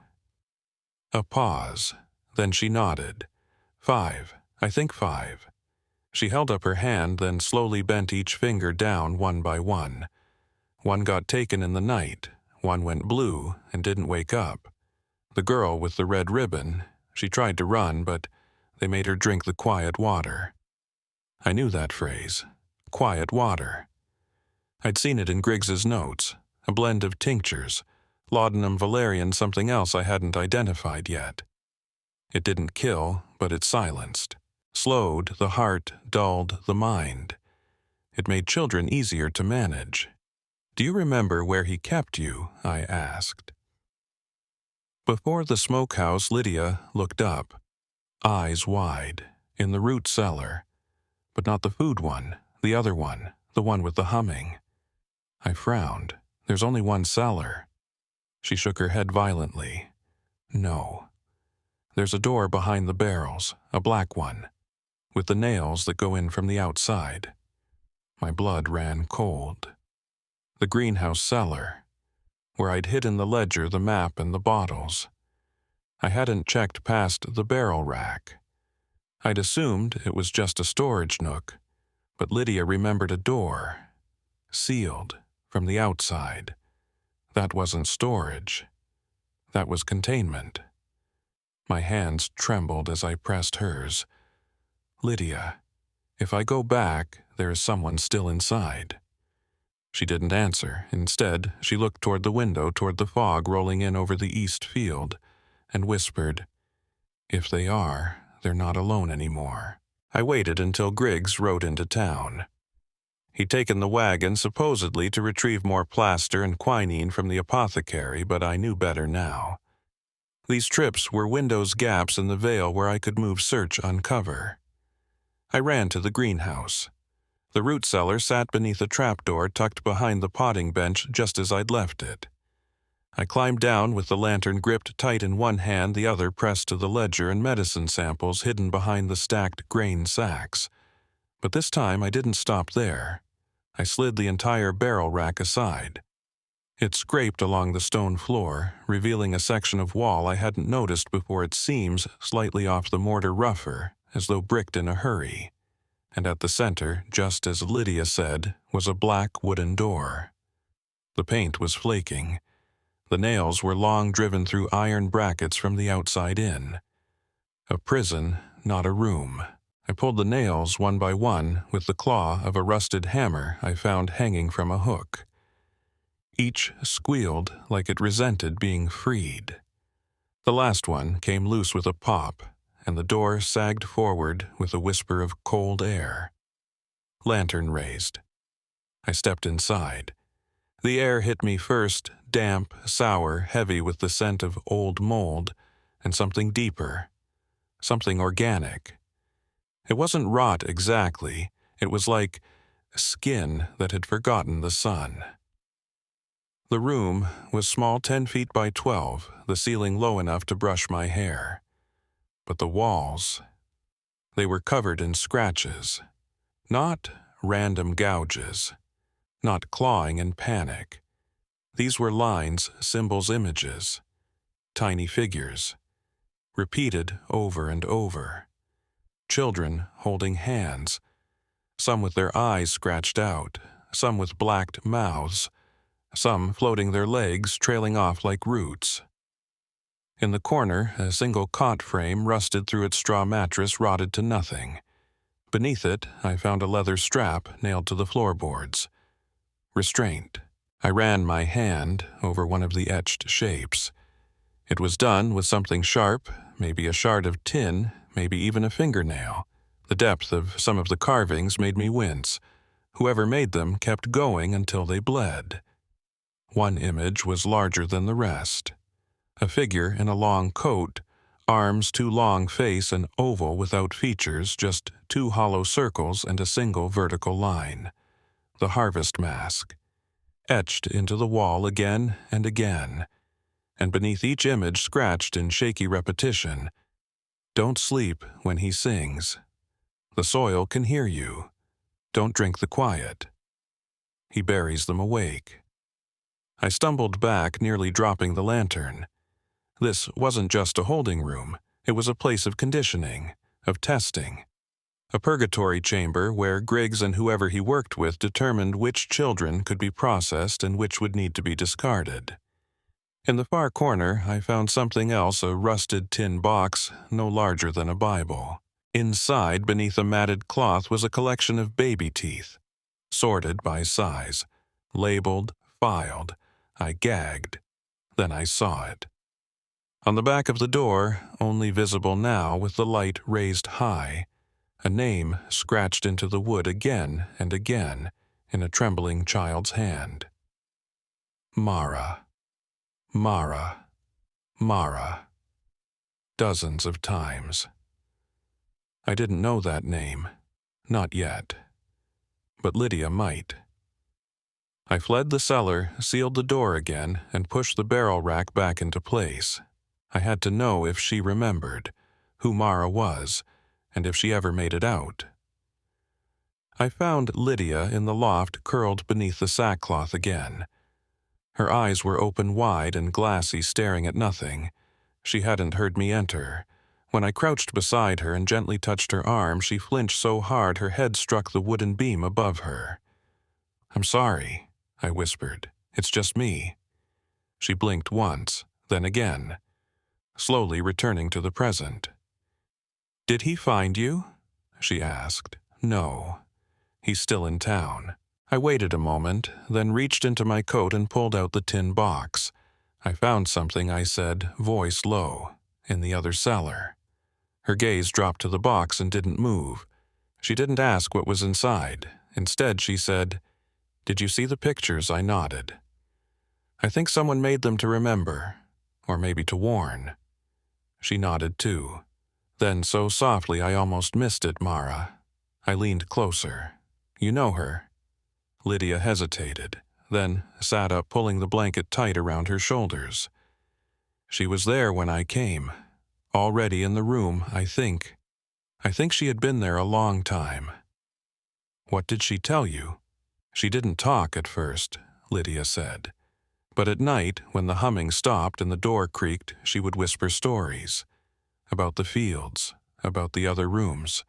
A pause. Then she nodded. 5. I think 5. She held up her hand, then slowly bent each finger down one by one. One got taken in the night. One went blue and didn't wake up. The girl with the red ribbon, she tried to run, but they made her drink the quiet water. I knew that phrase. Quiet water. I'd seen it in Griggs's notes. A blend of tinctures. Laudanum, valerian, something else I hadn't identified yet. It didn't kill, but it silenced. Slowed the heart, dulled the mind. It made children easier to manage. "Do you remember where he kept you?" I asked. Before the smokehouse, Lydia looked up, eyes wide, in the root cellar. But not the food one, the other one, the one with the humming. I frowned. "There's only one cellar." She shook her head violently. "No. There's a door behind the barrels, a black one, with the nails that go in from the outside." My blood ran cold. The greenhouse cellar, where I'd hidden the ledger, the map, and the bottles. I hadn't checked past the barrel rack. I'd assumed it was just a storage nook, but Lydia remembered a door, sealed from the outside. That wasn't storage. That was containment. My hands trembled as I pressed hers. "Lydia, if I go back, there is someone still inside." She didn't answer. Instead, she looked toward the window, toward the fog rolling in over the east field, and whispered, "If they are, they're not alone anymore." I waited until Griggs rode into town. He'd taken the wagon supposedly to retrieve more plaster and quinine from the apothecary, but I knew better now. These trips were windows gaps in the veil where I could move search uncover. I ran to the greenhouse. The root cellar sat beneath a trapdoor tucked behind the potting bench just as I'd left it. I climbed down with the lantern gripped tight in one hand, the other pressed to the ledger and medicine samples hidden behind the stacked grain sacks. But this time I didn't stop there. I slid the entire barrel rack aside. It scraped along the stone floor, revealing a section of wall I hadn't noticed before, its seams slightly off the mortar rougher, as though bricked in a hurry. And at the center, just as Lydia said, was a black wooden door. The paint was flaking. The nails were long driven through iron brackets from the outside in. A prison, not a room. I pulled the nails one by one with the claw of a rusted hammer I found hanging from a hook. Each squealed like it resented being freed. The last one came loose with a pop, and the door sagged forward with a whisper of cold air. Lantern raised. I stepped inside. The air hit me first, damp, sour, heavy with the scent of old mold, and something deeper, something organic. It wasn't rot exactly. It was like skin that had forgotten the sun. The room was small, 10 feet by 12, the ceiling low enough to brush my hair. But the walls, they were covered in scratches. Not random gouges. Not clawing in panic. These were lines, symbols, images. Tiny figures. Repeated over and over. Children holding hands. Some with their eyes scratched out. Some with blacked mouths. Some floating their legs, trailing off like roots. In the corner, a single cot frame rusted through its straw mattress, rotted to nothing. Beneath it, I found a leather strap nailed to the floorboards. Restraint. I ran my hand over one of the etched shapes. It was done with something sharp, maybe a shard of tin, maybe even a fingernail. The depth of some of the carvings made me wince. Whoever made them kept going until they bled. One image was larger than the rest. A figure in a long coat, arms too long, face an oval without features, just 2 hollow circles and a single vertical line. The harvest mask, etched into the wall again and again, and beneath each image scratched in shaky repetition, "Don't sleep when he sings. The soil can hear you. Don't drink the quiet. He buries them awake." I stumbled back, nearly dropping the lantern. This wasn't just a holding room. It was a place of conditioning, of testing. A purgatory chamber where Griggs and whoever he worked with determined which children could be processed and which would need to be discarded. In the far corner, I found something else, a rusted tin box no larger than a Bible. Inside, beneath a matted cloth, was a collection of baby teeth, sorted by size, labeled, filed. I gagged. Then I saw it. On the back of the door, only visible now with the light raised high, a name scratched into the wood again and again in a trembling child's hand. Mara. Mara. Mara. Dozens of times. I didn't know that name. Not yet. But Lydia might. I fled the cellar, sealed the door again, and pushed the barrel rack back into place. I had to know if she remembered, who Mara was, and if she ever made it out. I found Lydia in the loft, curled beneath the sackcloth again. Her eyes were open wide and glassy, staring at nothing. She hadn't heard me enter. When I crouched beside her and gently touched her arm, she flinched so hard her head struck the wooden beam above her. "I'm sorry," I whispered. "It's just me." She blinked once, then again, slowly returning to the present. "Did he find you?" she asked. "No. He's still in town." I waited a moment, then reached into my coat and pulled out the tin box. "I found something," I said, voice low, "in the other cellar." Her gaze dropped to the box and didn't move. She didn't ask what was inside. Instead, she said, "Did you see the pictures?" I nodded. "I think someone made them to remember, or maybe to warn." She nodded too. Then so softly I almost missed it, "Mara." I leaned closer. "You know her?" Lydia hesitated. then sat up, pulling the blanket tight around her shoulders. She was there when I came, already in the room, I think. I think she had been there a long time. What did she tell you? She didn't talk at first, Lydia said. But at night, when the humming stopped and the door creaked, she would whisper stories. About the fields, about the other rooms.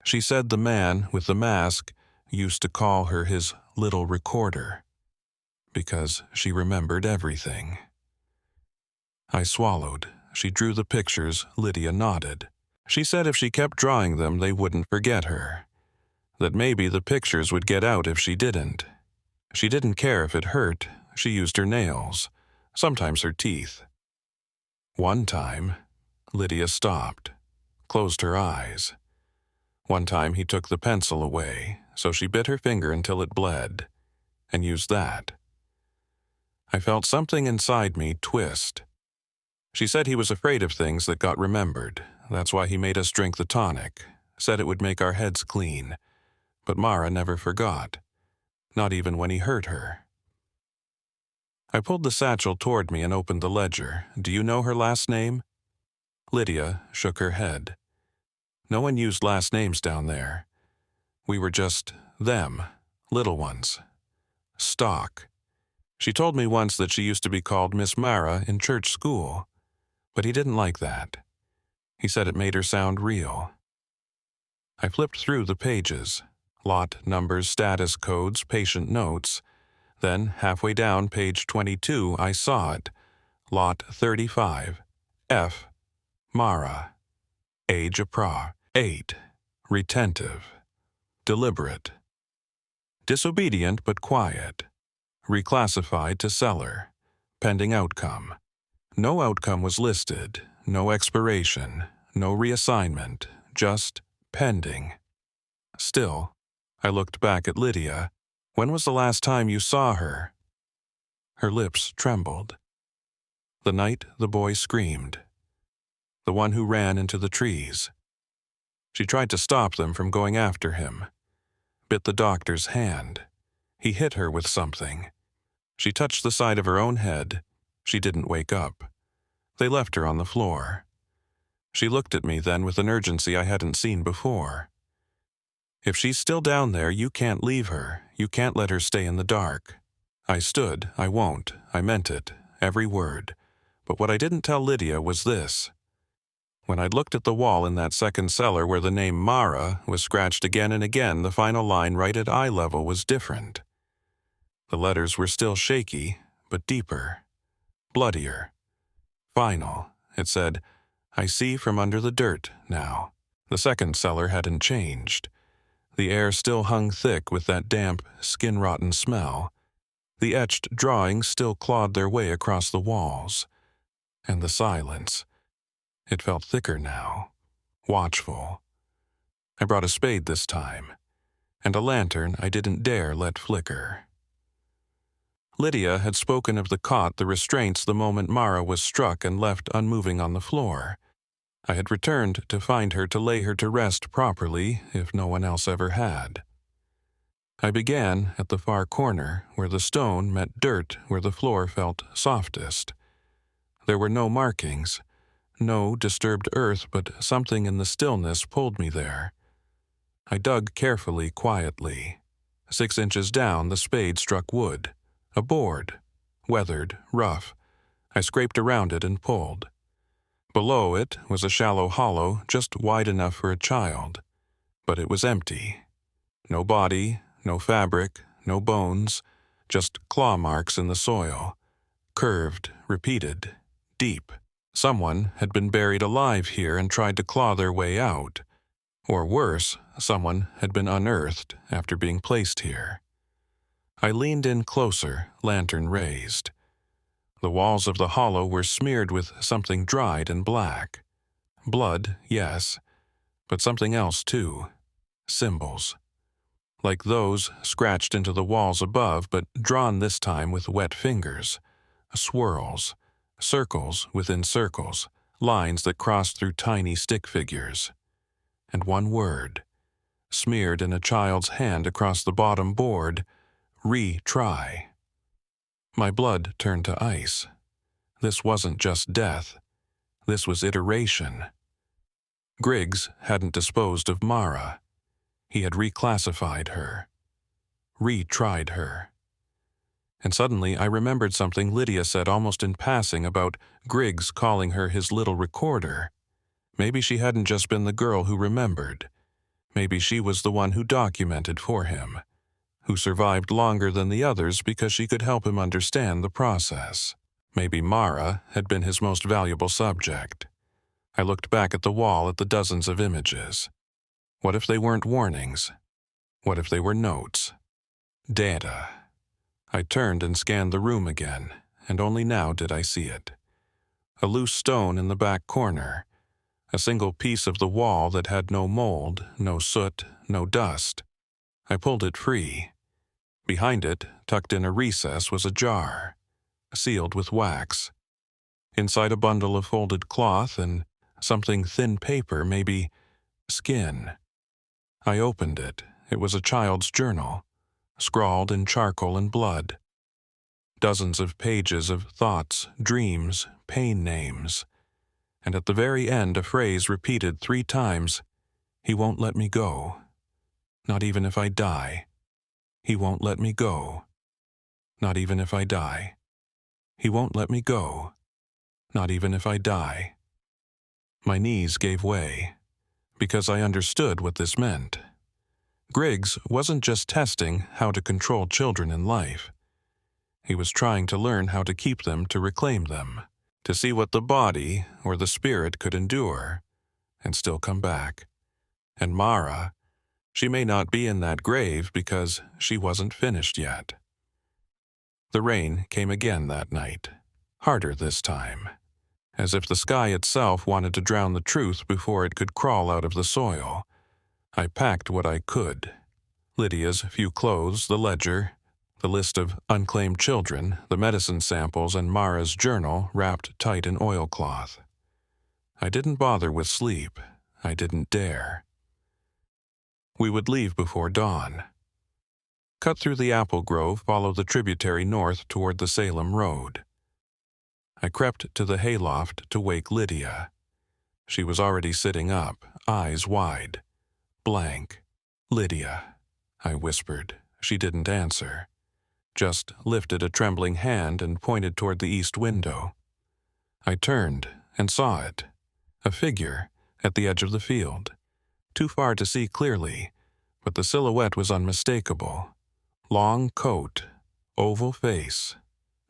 She said the man with the mask used to call her his little recorder, because she remembered everything. I swallowed. She drew the pictures. Lydia nodded. She said if she kept drawing them, they wouldn't forget her. That maybe the pictures would get out if she didn't. She didn't care if it hurt. She used her nails, sometimes her teeth. One time, Lydia stopped, closed her eyes. One time he took the pencil away, so she bit her finger until it bled, and used that. I felt something inside me twist. She said he was afraid of things that got remembered. That's why he made us drink the tonic, said it would make our heads clean. But Mara never forgot, not even when he hurt her. I pulled the satchel toward me and opened the ledger. Do you know her last name? Lydia shook her head. No one used last names down there. We were just them, little ones. Stock. She told me once that she used to be called Miss Mara in church school, but he didn't like that. He said it made her sound real. I flipped through the pages, lot numbers, status codes, patient notes. Then, halfway down page 22, I saw it. Lot 35. F. Mara. Age appra. 8. Retentive. Deliberate. Disobedient but quiet. Reclassified to cellar. Pending outcome. No outcome was listed. No expiration. No reassignment. Just pending. Still, I looked back at Lydia. When was the last time you saw her? Her lips trembled. The night the boy screamed. The one who ran into the trees. She tried to stop them from going after him. Bit the doctor's hand. He hit her with something. She touched the side of her own head. She didn't wake up. They left her on the floor. She looked at me then with an urgency I hadn't seen before. If she's still down there, you can't leave her. You can't let her stay in the dark. I stood. I won't. I meant it. Every word. But what I didn't tell Lydia was this. When I'd looked at the wall in that second cellar where the name Mara was scratched again and again, the final line right at eye level was different. The letters were still shaky, but deeper. Bloodier. Final. It said, I see from under the dirt now. The second cellar hadn't changed. The air still hung thick with that damp, skin-rotten smell. The etched drawings still clawed their way across the walls. And the silence. It felt thicker now. Watchful. I brought a spade this time. And a lantern I didn't dare let flicker. Lydia had spoken of the cot, the restraints, the moment Mara was struck and left unmoving on the floor. I had returned to find her, to lay her to rest properly, if no one else ever had. I began at the far corner, where the stone met dirt, where the floor felt softest. There were no markings, no disturbed earth, but something in the stillness pulled me there. I dug carefully, quietly. 6 inches down, the spade struck wood. A board, weathered, rough. I scraped around it and pulled. Below it was a shallow hollow, just wide enough for a child. But it was empty. No body, no fabric, no bones, just claw marks in the soil. Curved, repeated, deep. Someone had been buried alive here and tried to claw their way out. Or worse, someone had been unearthed after being placed here. I leaned in closer, lantern raised. The walls of the hollow were smeared with something dried and black. Blood, yes, but something else too. Symbols. Like those scratched into the walls above, but drawn this time with wet fingers. Swirls. Circles within circles. Lines that crossed through tiny stick figures. And one word. Smeared in a child's hand across the bottom board. Retry. My blood turned to ice. This wasn't just death. This was iteration. Griggs hadn't disposed of Mara. He had reclassified her. Retried her. And suddenly I remembered something Lydia said almost in passing about Griggs calling her his little recorder. Maybe she hadn't just been the girl who remembered. Maybe she was the one who documented for him, who survived longer than the others because she could help him understand the process. Maybe Mara had been his most valuable subject. I looked back at the wall at the dozens of images. What if they weren't warnings? What if they were notes? Data. I turned and scanned the room again, and only now did I see it. A loose stone in the back corner. A single piece of the wall that had no mold, no soot, no dust. I pulled it free. Behind it, tucked in a recess, was a jar, sealed with wax. Inside a bundle of folded cloth and something thin paper, maybe skin. I opened it. It was a child's journal, scrawled in charcoal and blood. Dozens of pages of thoughts, dreams, pain names. And at the very end a phrase repeated 3 times, "He won't let me go. Not even if I die. He won't let me go. Not even if I die. He won't let me go. Not even if I die." My knees gave way, because I understood what this meant. Griggs wasn't just testing how to control children in life. He was trying to learn how to keep them, to reclaim them, to see what the body or the spirit could endure and still come back. And Mara, she may not be in that grave because she wasn't finished yet. The rain came again that night, harder this time, as if the sky itself wanted to drown the truth before it could crawl out of the soil. I packed what I could. Lydia's few clothes, the ledger, the list of unclaimed children, the medicine samples, and Mara's journal wrapped tight in oilcloth. I didn't bother with sleep. I didn't dare. We would leave before dawn. Cut through the apple grove, follow the tributary north toward the Salem Road. I crept to the hayloft to wake Lydia. She was already sitting up, eyes wide, blank. "Lydia," I whispered. She didn't answer, just lifted a trembling hand and pointed toward the east window. I turned and saw it, a figure at the edge of the field, too far to see clearly, but the silhouette was unmistakable. Long coat, oval face,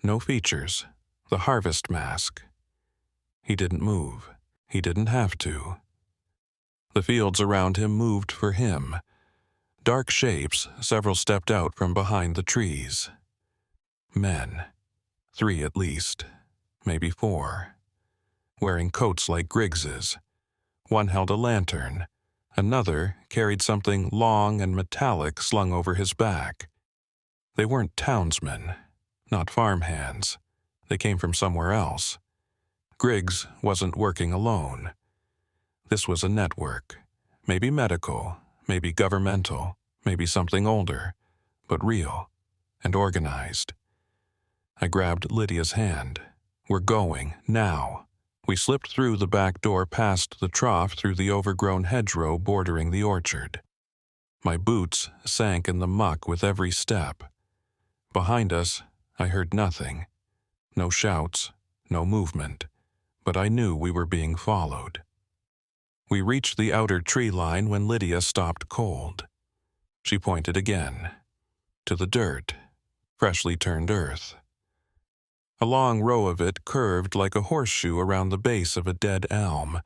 no features, the harvest mask. He didn't move. He didn't have to. The fields around him moved for him. Dark shapes, several stepped out from behind the trees. Men. 3 at least, maybe 4. Wearing coats like Griggs's. One held a lantern. Another carried something long and metallic slung over his back. They weren't townsmen, not farmhands. They came from somewhere else. Griggs wasn't working alone. This was a network, maybe medical, maybe governmental, maybe something older, but real and organized. I grabbed Lydia's hand. "We're going, now." We slipped through the back door past the trough through the overgrown hedgerow bordering the orchard. My boots sank in the muck with every step. Behind us, I heard nothing. No shouts, no movement, but I knew we were being followed. We reached the outer tree line when Lydia stopped cold. She pointed again. To the dirt, freshly turned earth. A long row of it curved like a horseshoe around the base of a dead elm.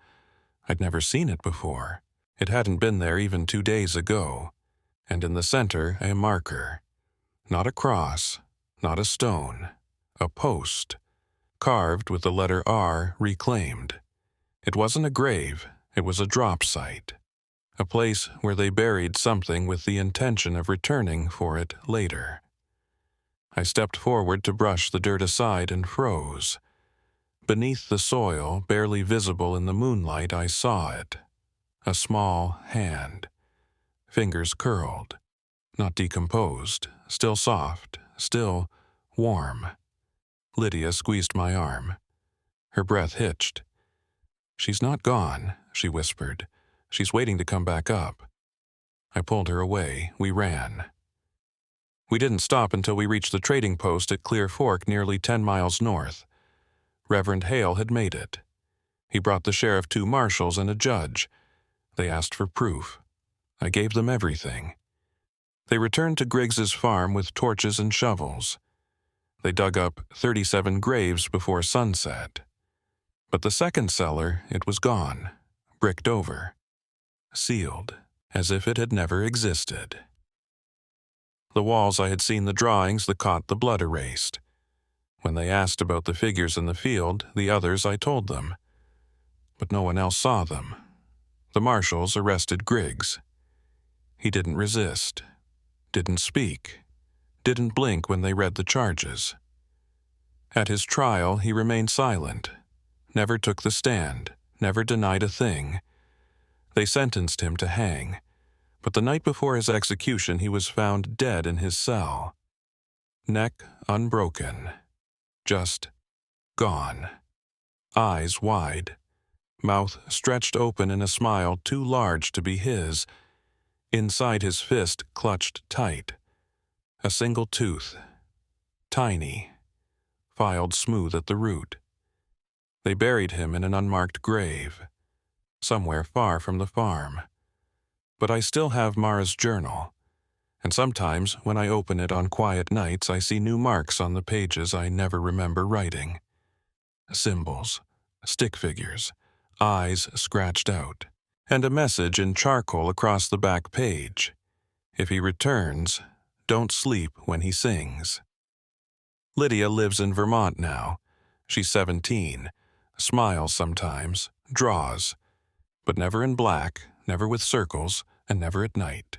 I'd never seen it before. It hadn't been there even 2 days ago. And in the center, a marker. Not a cross, not a stone. A post, carved with the letter R reclaimed. It wasn't a grave, it was a drop site. A place where they buried something with the intention of returning for it later. I stepped forward to brush the dirt aside and froze. Beneath the soil, barely visible in the moonlight, I saw it. A small hand. Fingers curled. Not decomposed, still soft, still warm. Lydia squeezed my arm. Her breath hitched. "She's not gone," she whispered. "She's waiting to come back up." I pulled her away. We ran. We didn't stop until we reached the trading post at Clear Fork, nearly 10 miles north. Reverend Hale had made it. He brought the sheriff 2 marshals and a judge. They asked for proof. I gave them everything. They returned to Griggs's farm with torches and shovels. They dug up 37 graves before sunset. But the second cellar, it was gone, bricked over, sealed, as if it had never existed. The walls, I had seen the drawings that caught the blood erased. When they asked about the figures in the field, the others, I told them. But no one else saw them. The marshals arrested Griggs. He didn't resist, didn't speak, didn't blink when they read the charges. At his trial, he remained silent, never took the stand, never denied a thing. They sentenced him to hang, but the night before his execution he was found dead in his cell. Neck unbroken, just gone. Eyes wide, mouth stretched open in a smile too large to be his. Inside his fist clutched tight. A single tooth, tiny, filed smooth at the root. They buried him in an unmarked grave, somewhere far from the farm. But I still have Mara's journal, and sometimes when I open it on quiet nights I see new marks on the pages I never remember writing. Symbols, stick figures, eyes scratched out, and a message in charcoal across the back page. If he returns, don't sleep when he sings. Lydia lives in Vermont now. She's 17, smiles sometimes, draws, but never in black, never with circles, and never at night.